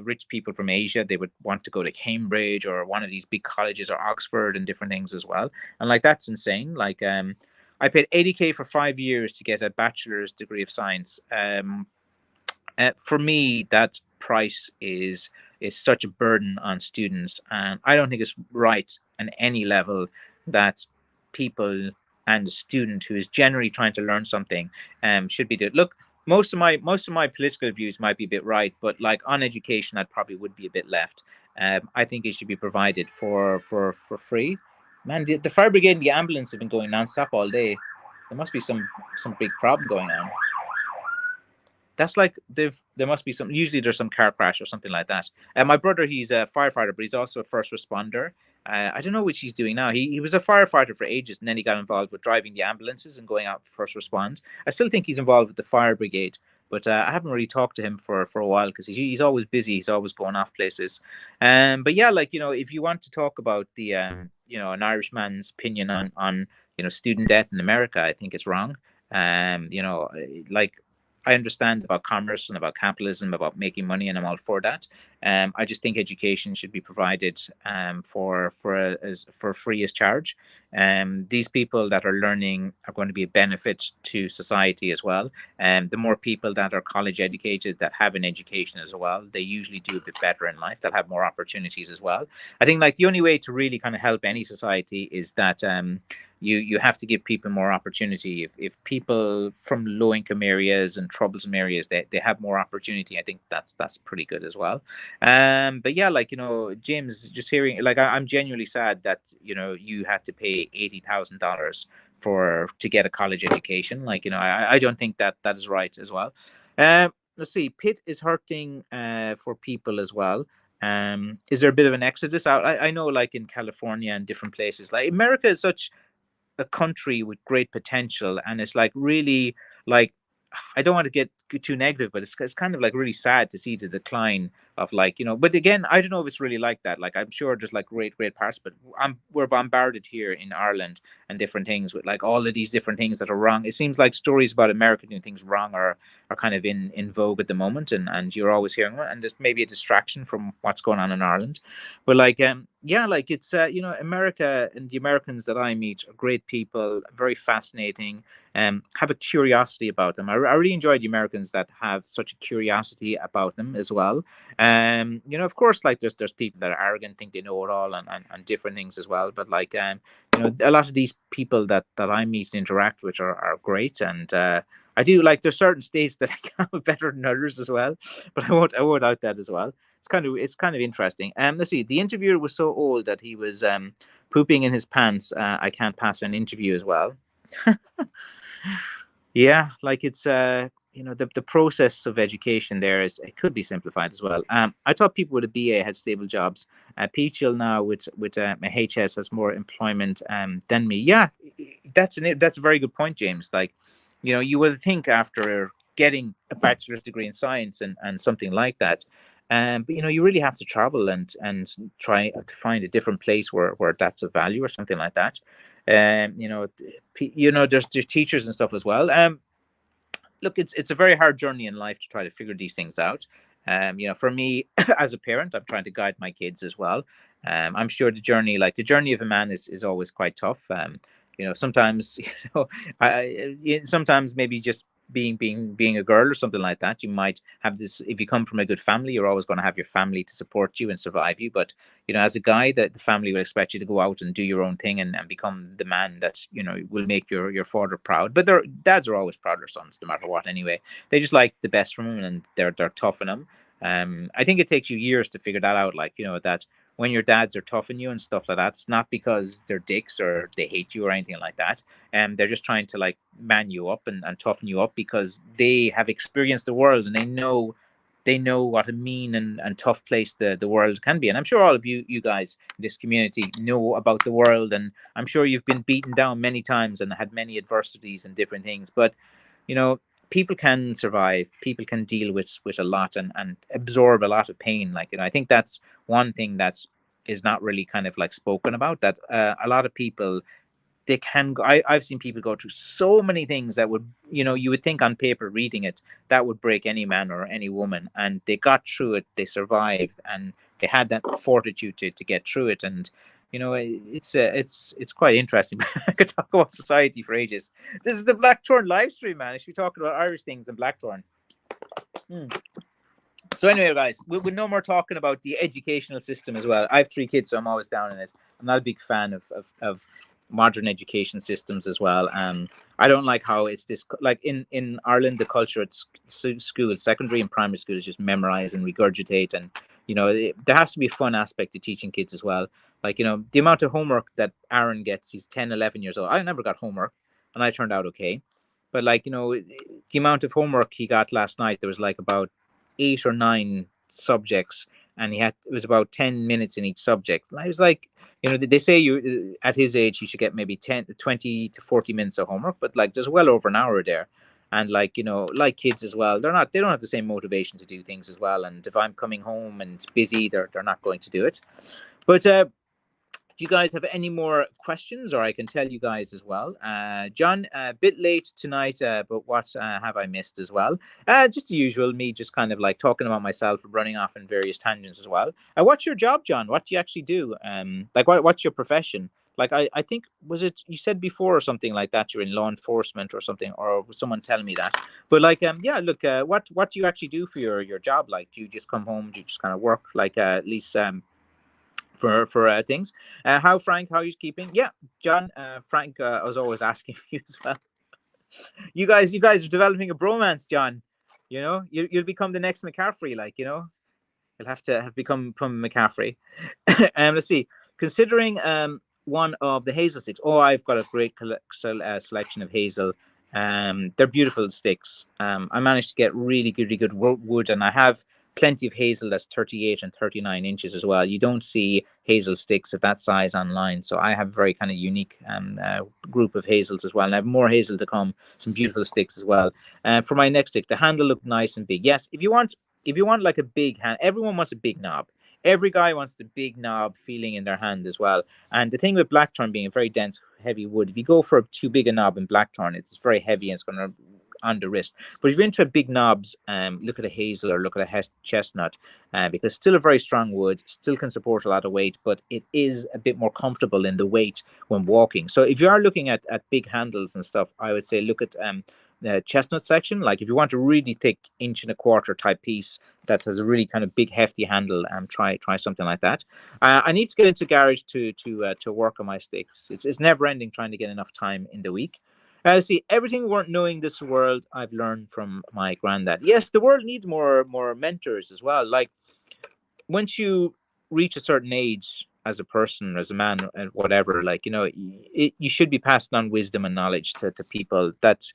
rich people from Asia, they would want to go to Cambridge or one of these big colleges or Oxford and different things as well. And like that's insane. Like I paid 80K for 5 years to get a bachelor's degree of science. For me, that price is such a burden on students, and I don't think it's right on any level that people and a student who is generally trying to learn something should be doing. Look, most of my political views might be a bit right, but like on education, I probably would be a bit left. I think it should be provided for free. Man, the fire brigade and the ambulance have been going nonstop all day. There must be some big problem going on. That's like there must be some. Usually there's some car crash or something like that. And my brother, he's a firefighter, but he's also a first responder. I don't know which he's doing now. He was a firefighter for ages, and then he got involved with driving the ambulances and going out for first response. I still think he's involved with the fire brigade, but I haven't really talked to him for a while because he's always busy. He's always going off places. But yeah, like if you want to talk about the an Irishman's opinion on student debt in America, I think it's wrong. Like I understand about commerce and about capitalism, about making money, and I'm all for that. I just think education should be provided for free as charge. These people that are learning are going to be a benefit to society as well. The more people that are college educated that have an education as well, they usually do a bit better in life. They'll have more opportunities as well. I think like the only way to really kind of help any society is that you have to give people more opportunity. If people from low income areas and troublesome areas they have more opportunity, I think that's pretty good as well. But yeah, like James, just hearing like I'm genuinely sad that you had to pay $80,000 to get a college education. Like I don't think that is right as well. Let's see, Pitt is hurting for people as well. Is there a bit of an exodus out? I know like in California and different places, like America is such a country with great potential, and it's like really like I don't want to get too negative, but it's kind of like really sad to see the decline of like But again, I don't know if it's really like that. Like I'm sure there's like great parts, but we're bombarded here in Ireland and different things with like all of these different things that are wrong. It seems like stories about America doing things wrong are kind of in vogue at the moment, and you're always hearing it, and there's maybe a distraction from what's going on in Ireland. But like yeah, like it's America and the Americans that I meet are great people, very fascinating, have a curiosity about them. I really enjoy the Americans that have such a curiosity about them as well. Of course, like there's people that are arrogant, think they know it all, and different things as well. But like a lot of these people that I meet and interact with are great, and I do like there's certain states that I get better than others as well. But I won't out that as well. It's kind of interesting. Let's see. The interviewer was so old that he was pooping in his pants. I can't pass an interview as well. Yeah, like it's the process of education there is it could be simplified as well. I thought people with a BA had stable jobs. Peachel now with a HS has more employment than me. Yeah, that's a very good point, James. Like, you would think after getting a bachelor's degree in science and something like that. But you really have to travel and try to find a different place where that's of value or something like that. There's teachers and stuff as well. Look, it's a very hard journey in life to try to figure these things out. For me as a parent, I'm trying to guide my kids as well. I'm sure the journey of a man is always quite tough. Sometimes sometimes maybe just being a girl or something like that, you might have this. If you come from a good family, you're always going to have your family to support you and survive you. But as a guy, that the family will expect you to go out and do your own thing and become the man that will make your father proud. But their dads are always proud of their sons, no matter what. Anyway, they just like the best from them, and they're tough on them. I think it takes you years to figure that out. Like that when your dads are tough on you and stuff like that, it's not because they're dicks or they hate you or anything like that. And they're just trying to like man you up and toughen you up because they have experienced the world and they know what a mean and tough place the world can be. And I'm sure all of you guys in this community know about the world, and I'm sure you've been beaten down many times and had many adversities and different things. But you know people can survive, people can deal with a lot and absorb a lot of pain. Like I think that's one thing that's is not really kind of like spoken about, that a lot of people, they can go, I've seen people go through so many things that would you would think on paper reading it that would break any man or any woman, and they got through it, they survived, and they had that fortitude to get through it. And it's quite interesting. I could talk about society for ages. This is the Blackthorn live stream, man. I should be talking about Irish things and Blackthorn. So anyway, guys, we're no more talking about the educational system as well. I have 3 kids, so I'm always down in it. I'm not a big fan of modern education systems as well. I don't like how it's this, like in Ireland, the culture at school, secondary and primary school, is just memorize and regurgitate. And there has to be a fun aspect to teaching kids as well. Like the amount of homework that Aaron gets, he's 10, 11 years old. I never got homework, and I turned out okay. But like the amount of homework he got last night, there was like about 8 or 9 subjects, and it was about 10 minutes in each subject. And I was like, they say you at his age, you should get maybe 10, 20 to 40 minutes of homework, but like there's well over an hour there. And like, like kids as well, they don't have the same motivation to do things as well. And if I'm coming home and busy, they're not going to do it. But do you guys have any more questions, or I can tell you guys as well? John, a bit late tonight, but what have I missed as well? Just the usual, me just kind of like talking about myself, running off in various tangents as well. What's your job, John? What do you actually do? Like, what's your profession? Like, I think, was it you said before or something like that? You're in law enforcement or something, or was someone telling me that? But like, yeah, look, what do you actually do for your job? Like, do you just come home? Do you just kind of work? Like, at least for things. How Frank? How you keeping? Yeah, John. Frank, I was always asking you as well. You guys are developing a bromance, John. You'll become the next McCaffrey. Like you'll have to have become McCaffrey. Let's see. Considering one of the hazel sticks. Oh, I've got a great selection of hazel. They're beautiful sticks. I managed to get really good wood, and I have plenty of hazel that's 38 and 39 inches as well. You don't see hazel sticks of that size online, so I have a very kind of unique group of hazels as well, and I have more hazel to come. Some beautiful sticks as well. For my next stick, the handle looked nice and big. Yes, if you want like a big hand, everyone wants a big knob. Every guy wants the big knob feeling in their hand as well. And the thing with blackthorn being a very dense, heavy wood, if you go for too big a knob in blackthorn, it's very heavy and it's going to on the wrist. But if you're into big knobs, look at a hazel or look at a chestnut, because still a very strong wood, still can support a lot of weight, but it is a bit more comfortable in the weight when walking. So if you are looking at big handles and stuff, I would say look at the chestnut section. Like if you want a really thick 1.25 inch type piece that has a really kind of big hefty handle, try something like that. I need to get into garage to work on my sticks. It's never ending trying to get enough time in the week. See, everything worth knowing this world I've learned from my granddad. Yes, the world needs more mentors as well. Like once you reach a certain age as a person, as a man, and whatever, like you should be passing on wisdom and knowledge to people. That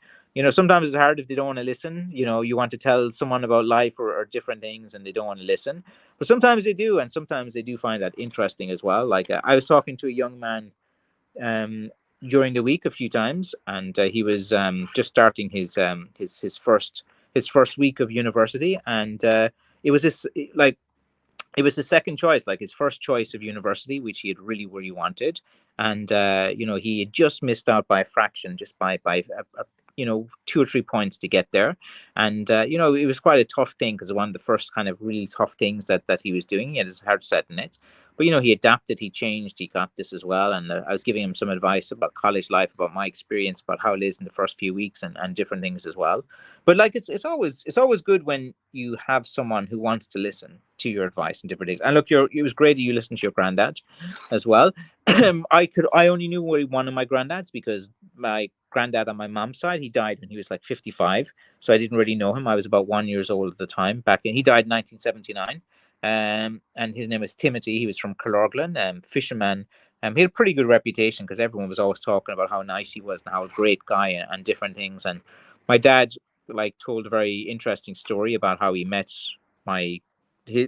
sometimes it's hard if they don't want to listen. You want to tell someone about life or different things, and they don't want to listen. But sometimes they do, and sometimes they do find that interesting as well. Like I was talking to a young man um, during the week a few times, and he was just starting his first week of university, and it was this like it was his second choice, like his first choice of university, which he had really wanted, and he had just missed out by a fraction, just by 2 or 3 points to get there, and it was quite a tough thing because one of the first kind of really tough things that he was doing. He had his heart set in it, but he adapted, he changed, he got this as well, and I was giving him some advice about college life, about my experience, about how it is in the first few weeks, and different things as well. But like it's always good when you have someone who wants to listen to your advice and different things. And look, it was great that you listened to your granddad as well. I only knew one of my granddads because my granddad on my mom's side, he died when he was like 55, so I didn't really know him. I was about 1 years old at the time. He died in 1979. And his name was Timothy. He was from Killorglin, fisherman. He had a pretty good reputation because everyone was always talking about how nice he was and how a great guy and different things. And my dad like told a very interesting story about how he met my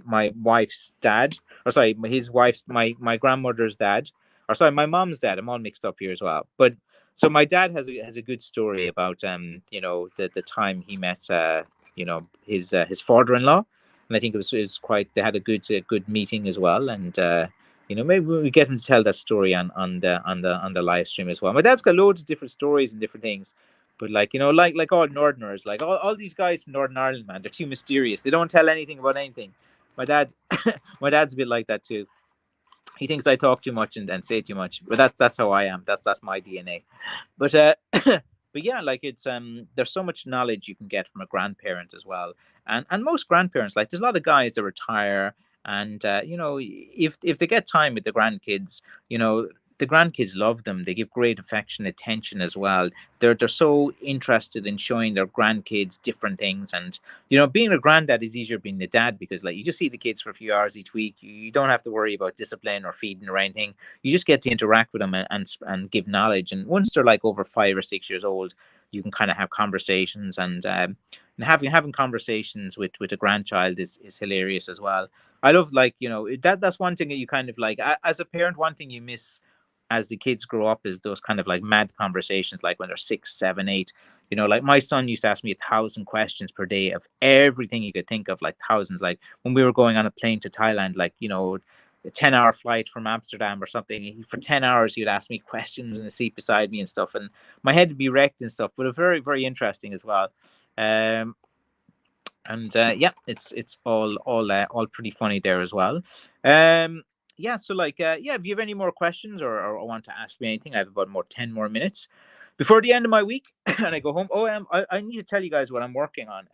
my wife's dad, or sorry, his wife's my grandmother's dad, or sorry, my mom's dad. I'm all mixed up here as well. But so my dad has a good story about the time he met his father-in-law, and I think it was quite. They had a good meeting as well, and maybe we get him to tell that story on the live stream as well. My dad's got loads of different stories and different things, but like all Northerners, like all these guys from Northern Ireland, man, they're too mysterious. They don't tell anything about anything. My dad, my dad's a bit like that too. He thinks I talk too much and say too much, but that's how I am. That's my DNA. But but yeah, like it's there's so much knowledge you can get from a grandparent as well, and most grandparents, like there's a lot of guys that retire, and if they get time with the grandkids, the grandkids love them. They give great affection, attention as well. They're so interested in showing their grandkids different things, and being a granddad is easier than being a dad because like you just see the kids for a few hours each week. You don't have to worry about discipline or feeding or anything. You just get to interact with them and give knowledge. And once they're like over 5 or 6 years old, you can kind of have conversations, and having conversations with a grandchild is hilarious as well. I love, like, that's one thing that you kind of like, as a parent, one thing you miss as the kids grow up is those kind of like mad conversations, like when they're 6, 7, 8. Like my son used to ask me 1,000 questions per day of everything you could think of, like thousands. Like when we were going on a plane to Thailand, like, a 10-hour flight from Amsterdam or something. For 10 hours, he'd ask me questions in the seat beside me and stuff. And my head would be wrecked and stuff, but it very, very interesting as well. Um, and yeah, it's all pretty funny there as well. Yeah, so like, yeah, if you have any more questions, or want to ask me anything, I have about more 10 more minutes before the end of my week and I go home. Oh, I need to tell you guys what I'm working on.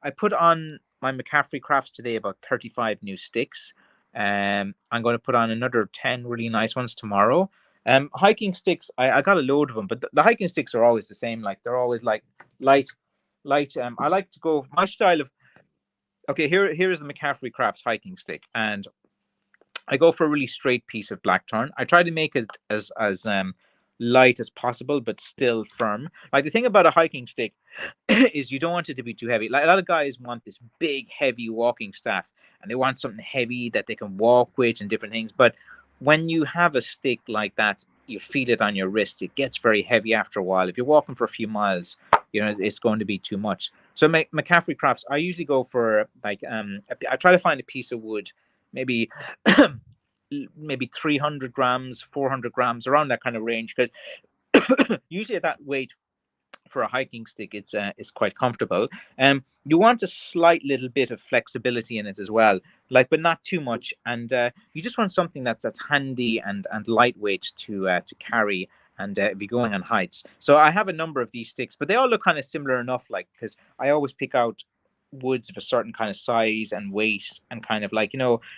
I put on my McCaffrey crafts today about 35 new sticks. I'm going to put on another 10 really nice ones tomorrow. Hiking sticks, I got a load of them, but the hiking sticks are always the same. Like, they're always like light light. I like to go my style of. Okay, here is the McCaffrey Crafts hiking stick, and I go for a really straight piece of blackthorn. I try to make it as light as possible, but still firm. Like, the thing about a hiking stick is you don't want it to be too heavy. Like, a lot of guys want this big, heavy walking staff, and they want something heavy that they can walk with and different things. But when you have a stick like that, you feel it on your wrist. It gets very heavy after a while. If you're walking for a few miles, it's going to be too much. So McCaffrey crafts, I usually go for like, I try to find a piece of wood, maybe maybe 300 grams, 400 grams, around that kind of range, because usually at that weight for a hiking stick, it's quite comfortable. You want a slight little bit of flexibility in it as well, like, but not too much. And you just want something that's handy and lightweight to carry, and be going on heights. So I have a number of these sticks, but they all look kind of similar enough, like, because I always pick out woods of a certain kind of size and weight, and kind of like,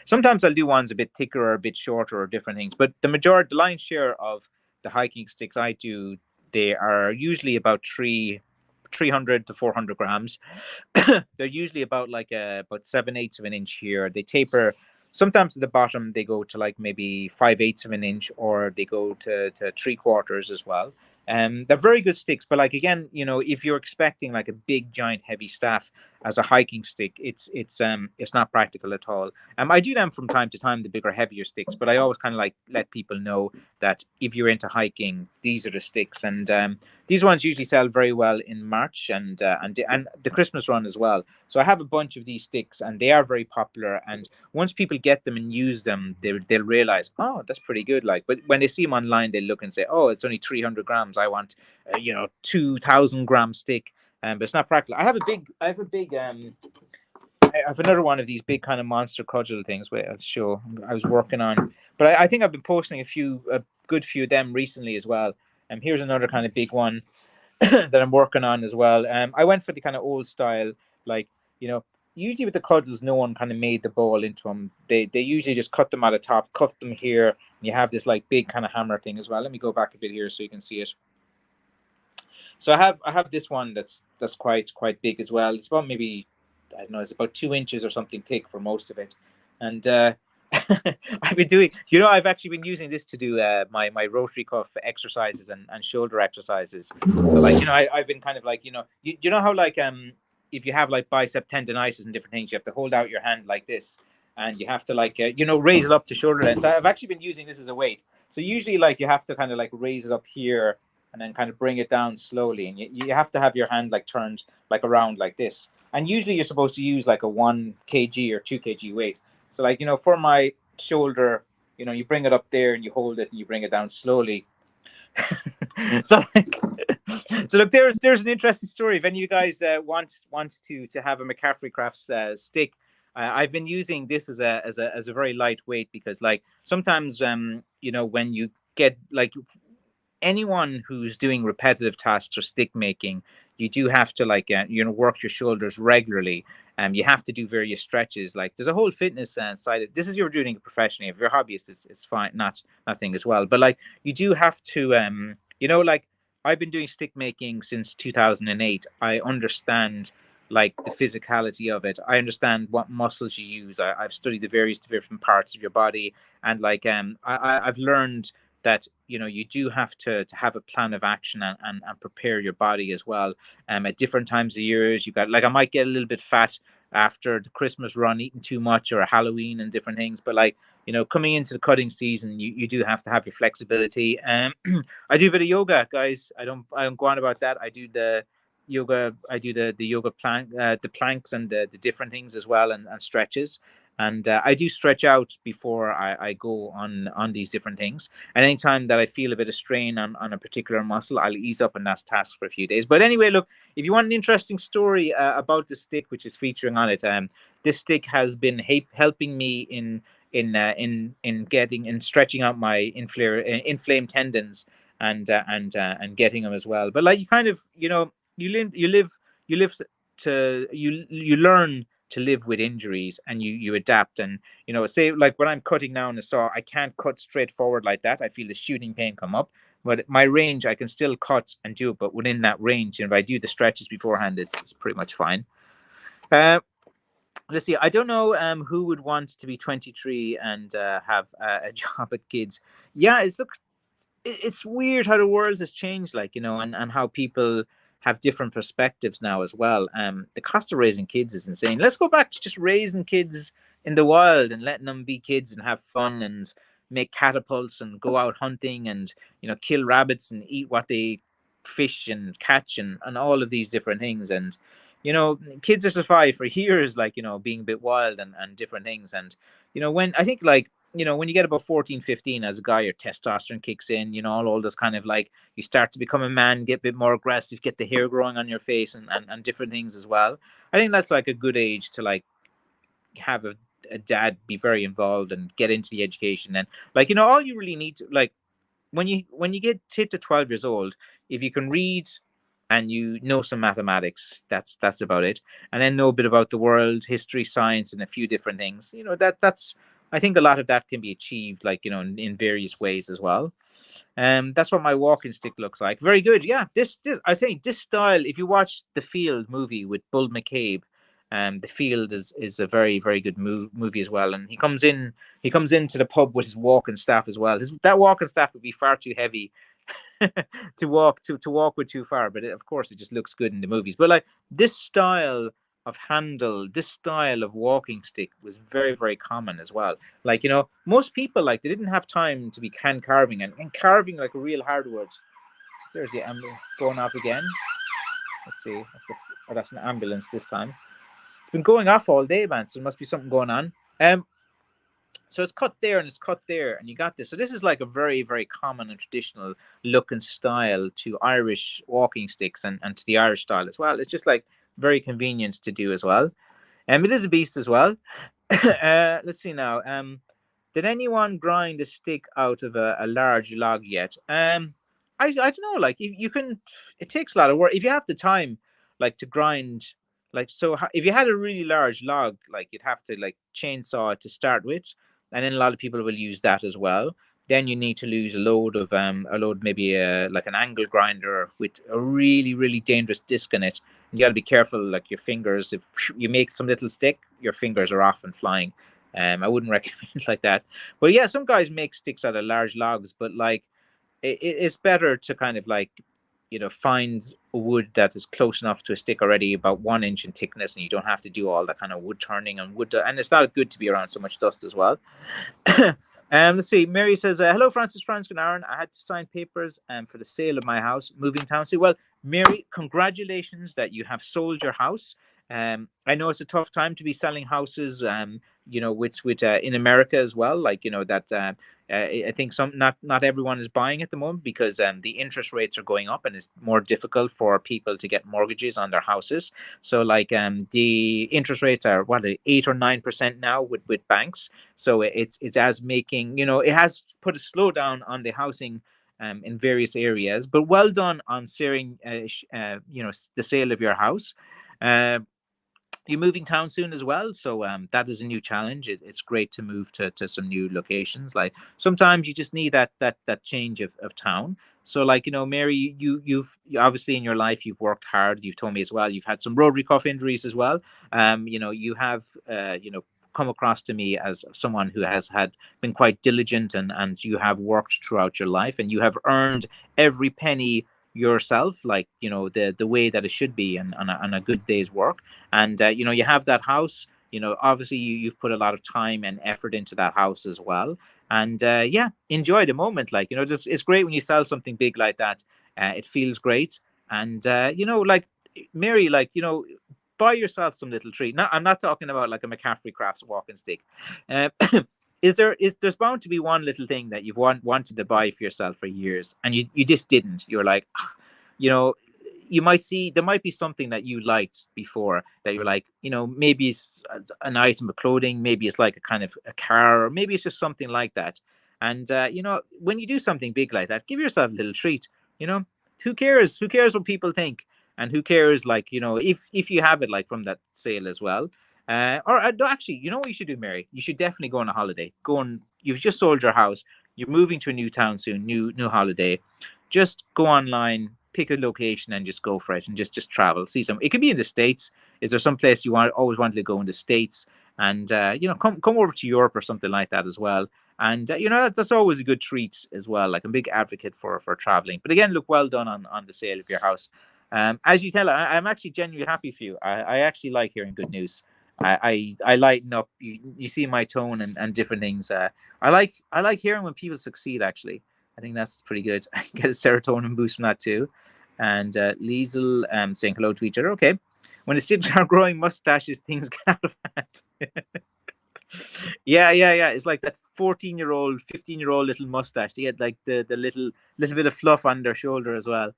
sometimes I'll do ones a bit thicker or a bit shorter or different things, but the lion's share of the hiking sticks I do, they are usually about 300 to 400 grams. They're usually about like about 7/8 of an inch here. They taper. Sometimes at the bottom they go to like maybe 5/8 of an inch, or they go to 3/4 as well. They're very good sticks, but like, again, if you're expecting like a big giant heavy staff as a hiking stick, it's not practical at all. I do them from time to time, the bigger, heavier sticks, but I always kind of like let people know that if you're into hiking, these are the sticks. And these ones usually sell very well in March, and the Christmas run as well. So I have a bunch of these sticks, and they are very popular. And once people get them and use them, they'll realize, oh, that's pretty good. Like, but when they see them online, they look and say, oh, it's only 300 grams. I want, 2,000 gram stick. But it's not practical. I have another one of these big kind of monster cudgel things. Wait, I'll show. I was working on, but I think I've been posting a good few of them recently as well. Here's another kind of big one that I'm working on as well. I went for the kind of old style, like, usually with the cuddles, no one kind of made the bowl into them. They usually just cut them at the top, cut them here, and you have this like big kind of hammer thing as well. Let me go back a bit here so you can see it. So I have this one that's quite big as well. It's about maybe, I don't know, it's about 2 inches or something thick for most of it. And I've been doing, I've actually been using this to do my rotary cuff exercises and shoulder exercises. So like, I've been kind of like, you know how like, if you have like bicep tendonitis and different things, you have to hold out your hand like this, and you have to like, raise it up to shoulder length. So I've actually been using this as a weight. So usually like you have to kind of like raise it up here and then kind of bring it down slowly, and you have to have your hand like turned like around like this. And usually you're supposed to use like a 1 kg or 2 kg weight. So like, for my shoulder, you bring it up there and you hold it and you bring it down slowly. so like, so look, there's an interesting story. If any of you guys want to have a McCaffrey Crafts stick, I've been using this as a very lightweight, because like sometimes when you get like, anyone who's doing repetitive tasks or stick making, you do have to like work your shoulders regularly. You have to do various stretches. Like, there's a whole fitness side. This is, you're doing it professionally. If you're a hobbyist, it's fine, not nothing as well. But like, you do have to like, I've been doing stick making since 2008. I understand like the physicality of it. I understand what muscles you use. I've studied the various different parts of your body, and like, I've learned that you do have to have a plan of action, and prepare your body as well. At different times of years, you got like, I might get a little bit fat after the Christmas run eating too much, or Halloween and different things. But like, coming into the cutting season, you do have to have your flexibility. I do a bit of yoga, guys. I don't go on about that. I do the yoga. I do the yoga plank, the planks, and the different things as well, and stretches. And I do stretch out before I go on these different things. And anytime that I feel a bit of strain on a particular muscle, I'll ease up on that task for a few days. But anyway, look, if you want an interesting story about the stick, which is featuring on it, this stick has been helping me in getting and stretching out my inflamed tendons, and getting them as well. But like, you kind of, you learn to live with injuries, and you adapt. And say like when I'm cutting now in the saw, I can't cut straight forward like that. I feel the shooting pain come up, but my range, I can still cut and do it, but within that range, if I do the stretches beforehand, it's pretty much fine. Let's see. I don't know who would want to be 23 and have a job at kids. Yeah, it's weird how the world has changed, like, and how people have different perspectives now as well. The cost of raising kids is insane. Let's go back to just raising kids in the wild and letting them be kids and have fun and make catapults and go out hunting and kill rabbits and eat what they fish and catch, and all of these different things. And kids are survived for years, like, being a bit wild and different things. And when I think, like, when you get about 14, 15 as a guy, your testosterone kicks in, all those kind of, like, you start to become a man, get a bit more aggressive, get the hair growing on your face, and different things as well. I think that's like a good age to, like, have a dad be very involved and get into the education. And, like, all you really need to, like, when you get to 12 years old, if you can read and you know some mathematics, that's about it. And then know a bit about the world, history, science, and a few different things. That's I think a lot of that can be achieved, like, in various ways as well. That's what my walking stick looks like. Very good. Yeah, this I say this style. If you watch the Field movie with Bull McCabe, the Field is a very, very good movie as well. And he comes into the pub with his walking staff as well. That walking staff would be far too heavy to walk with too far, but of course it just looks good in the movies. But like, this style of handle, this style of walking stick was very, very common as well. Like, most people, like, they didn't have time to be hand carving and carving like a real hardwood. There's the ambulance going off again. Let's see. That's an ambulance this time. It's been going off all day, man, so there must be something going on. So it's cut there and it's cut there, and you got this. So this is like a very, very common and traditional look and style to Irish walking sticks, and to the Irish style as well. It's just like very convenient to do as well. It is a beast as well. Let's see now. Did anyone grind a stick out of a large log yet? I don't know. Like, you can. It takes a lot of work if you have the time, like, to grind. Like, so if you had a really large log, like, you'd have to, like, chainsaw it to start with, and then a lot of people will use that as well. Then you need to lose a load, maybe like an angle grinder with a really, really dangerous disc in it. You got to be careful, like, your fingers. If you make some little stick, your fingers are off and flying. I wouldn't recommend like that. But yeah, some guys make sticks out of large logs, but like, it's better to kind of, like, find a wood that is close enough to a stick already, about 1 inch in thickness, and you don't have to do all that kind of wood turning and wood. And it's not good to be around so much dust as well. Let's see. Mary says, "Hello, Francis, Frank, and Aaron. I had to sign papers for the sale of my house, moving town." So, well, Mary, congratulations that you have sold your house. I know it's a tough time to be selling houses. With in America as well. Like, that. I think not everyone is buying at the moment because the interest rates are going up, and it's more difficult for people to get mortgages on their houses. So, like, the interest rates are 8 or 9% now with banks. So it's as making, it has put a slowdown on the housing in various areas. But well done on sharing the sale of your house. You're moving town soon as well, so that is a new challenge. It's great to move to some new locations. Like, sometimes you just need that change of town. So, like, Mary, you've obviously in your life you've worked hard. You've told me as well you've had some rotary cuff injuries as well. You have come across to me as someone who has been quite diligent, and you have worked throughout your life, and you have earned every penny yourself, like, the way that it should be, and on a good day's work. And you have that house. Obviously you've put a lot of time and effort into that house as well. And yeah, enjoy the moment. Like, just, it's great when you sell something big like that. It feels great. And like, Mary, like, buy yourself some little treat. I'm not talking about like a McCaffrey Crafts walking stick. uh, there's bound to be one little thing that you've wanted to buy for yourself for years, and you just didn't. You're like, you know you might see there might be something that you liked before, that you're like, maybe it's an item of clothing, maybe it's like a kind of a car, or maybe it's just something like that. And when you do something big like that, give yourself a little treat. you know who cares what people think? And who cares, like, if you have it, like, from that sale as well. Or no, actually, you know what you should do, Mary? You should definitely go on a holiday. You've just sold your house, you're moving to a new town soon, new holiday. Just go online, pick a location, and just go for it, and just travel, see some. It could be in the States. Is there some place you always wanted to go in the States? And come over to Europe or something like that as well. And that's always a good treat as well. Like, I'm a big advocate for traveling. But again, look, well done on the sale of your house. As you tell, I'm actually genuinely happy for you. I actually like hearing good news. I lighten up. You see my tone and different things. I like hearing when people succeed. Actually, I think that's pretty good. I get a serotonin boost from that too. And Liesel saying hello to each other. Okay. When the students are growing mustaches, things get out of hand. Yeah. It's like that 14-year-old, 15-year-old little mustache. They had like the little bit of fluff on their shoulder as well.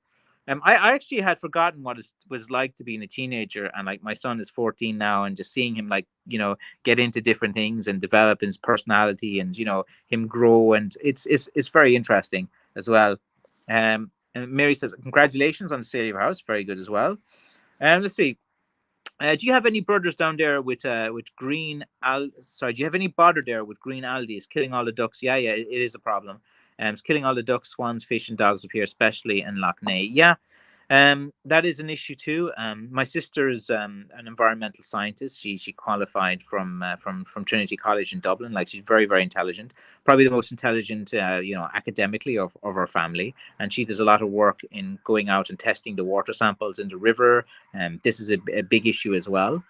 I actually had forgotten what it was like to be a teenager, and like, my son is 14 now, and just seeing him, like, get into different things and develop his personality, and him grow, and it's very interesting as well. And Mary says, congratulations on the sale of your house, very good as well. Let's see. Do you have any brothers down there with green al? Sorry, do you have any bother there with green algae? It's killing all the ducks. Yeah, it is a problem. It's killing all the ducks, swans, fish, and dogs up here, especially in Loch Ness. Yeah, that is an issue too. My sister is an environmental scientist. She qualified from Trinity College in Dublin. Like, she's very, very intelligent, probably the most intelligent, academically of our family. And she does a lot of work in going out and testing the water samples in the river. This is a big issue as well.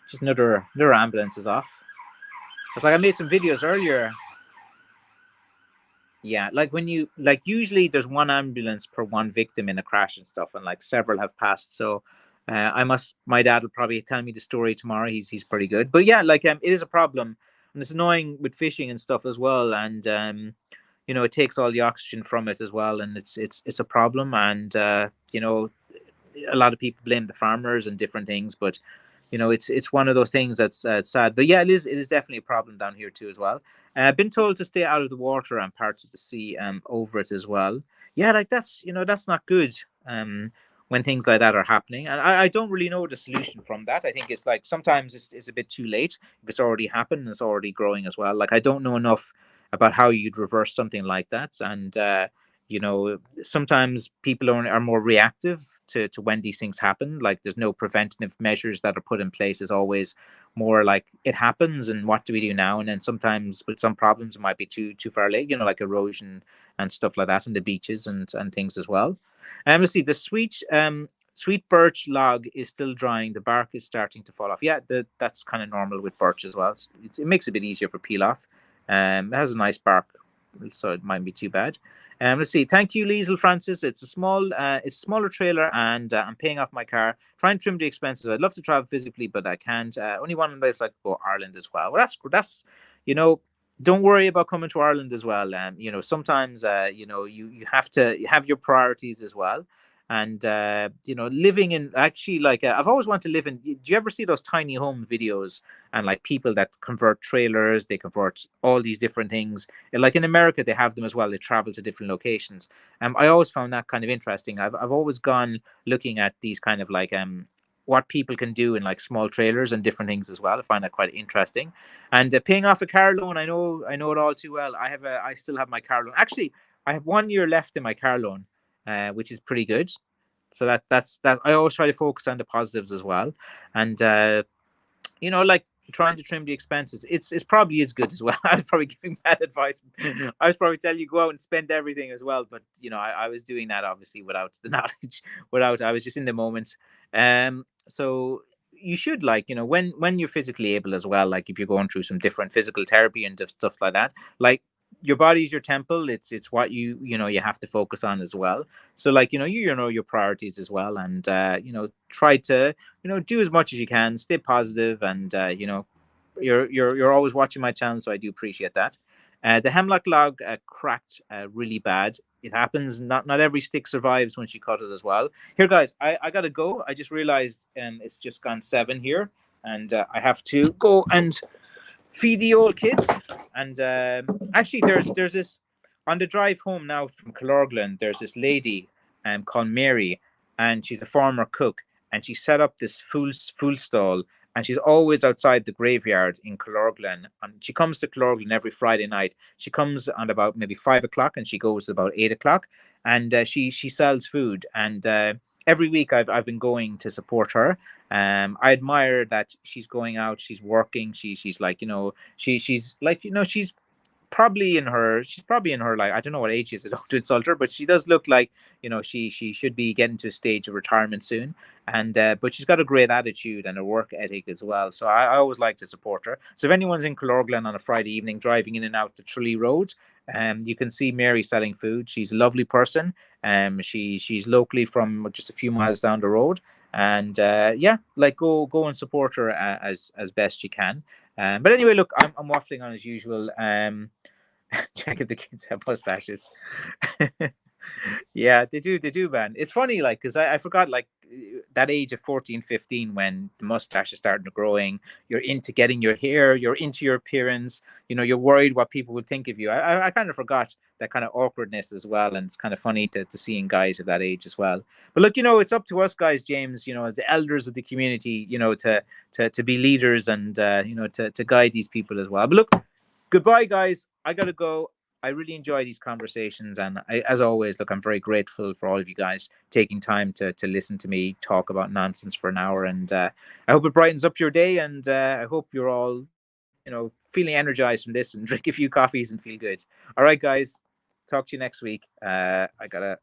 Just another ambulance is off. It's like I made some videos earlier. Yeah, like, when you, like, usually there's one ambulance per one victim in a crash and stuff, and like several have passed. So my dad will probably tell me the story tomorrow. He's pretty good. But yeah, like, it is a problem, and it's annoying with fishing and stuff as well. And it takes all the oxygen from it as well, and it's a problem. And a lot of people blame the farmers and different things, but it's one of those things that's sad. But yeah, it is definitely a problem down here too as well. I've been told to stay out of the water and parts of the sea over it as well. Yeah, like, that's not good. When things like that are happening, and I don't really know the solution from that. I think it's like, sometimes it's a bit too late if it's already happened and it's already growing as well. Like, I don't know enough about how you'd reverse something like that. And sometimes people are more reactive to when these things happen. Like, there's no preventative measures that are put in place. Is always more like, it happens and what do we do now? And then sometimes with some problems, it might be too far late, like erosion and stuff like that, and the beaches and things as well. Let's see, the sweet birch log is still drying, the bark is starting to fall off. Yeah, that's kind of normal with birch as well. It makes it a bit easier for peel off. It has a nice bark, so it mightn't be too bad. Let's see. Thank you, Liesel Francis. It's a smaller trailer, and I'm paying off my car. Try and trim the expenses. I'd love to travel physically, but I can't. Only one in life, like, to go to Ireland as well. Well, that's you know. Don't worry about coming to Ireland as well. Sometimes you have to have your priorities as well. And living in, actually, like, I've always wanted to live in. Do you ever see those tiny home videos, and like people that convert trailers, they convert all these different things. Like, in America, they have them as well. They travel to different locations. I always found that kind of interesting. I've always gone looking at these kind of, like, what people can do in, like, small trailers and different things as well. I find that quite interesting. And paying off a car loan, I know it all too well. I still have my car loan. Actually, I have 1 year left in my car loan, which is pretty good. So that's that. I always try to focus on the positives as well. And like, trying to trim the expenses. It's probably is good as well. I was probably giving bad advice. I was probably telling you go out and spend everything as well. But I was doing that obviously without the knowledge. Without I was just in the moment. So you should when you're physically able as well. Like if you're going through some different physical therapy and stuff like that. Like your body's your temple. It's what you have to focus on as well. So you know your priorities as well, and try to do as much as you can, stay positive, and you're always watching my channel, so I do appreciate that. The hemlock log cracked really bad. It happens. Not every stick survives once you cut it as well. Here, guys, I gotta go. I just realized it's just gone 7 here, and I have to go and feed the old kids. And actually, there's this on the drive home now from Killorglin. There's this lady called Mary, and she's a former cook, and she set up this food stall, and she's always outside the graveyard in Killorglin. And she comes to Killorglin every Friday night. She comes on about maybe 5 o'clock, and she goes about 8 o'clock, and she sells food. And every week I've been going to support her. I admire that she's going out, she's working, she's like she's like she's probably in her, like, I don't know what age she is, I don't to insult her, but she does look like she should be getting to a stage of retirement soon. And but she's got a great attitude and a work ethic as well, so I always like to support her. So if anyone's in Killorglin on a Friday evening driving in and out the Tralee Road, you can see Mary selling food. She's a lovely person. She's locally from just a few miles down the road, and yeah, like go and support her as best you can. But anyway, look, I'm waffling on as usual. Check if the kids have mustaches. Yeah, they do, man. It's funny, like, because I forgot, like, that age of 14, 15, when the mustache is starting to growing, you're into getting your hair, you're into your appearance, you're worried what people would think of you. I kind of forgot that kind of awkwardness as well, and it's kind of funny to seeing guys at that age as well. But look, it's up to us guys, James, as the elders of the community, to be leaders, and to guide these people as well. But look, goodbye, guys. I gotta go. I really enjoy these conversations, and as always, look, I'm very grateful for all of you guys taking time to listen to me talk about nonsense for an hour. And I hope it brightens up your day, and I hope you're all, feeling energized from this and drink a few coffees and feel good. All right, guys, talk to you next week. I gotta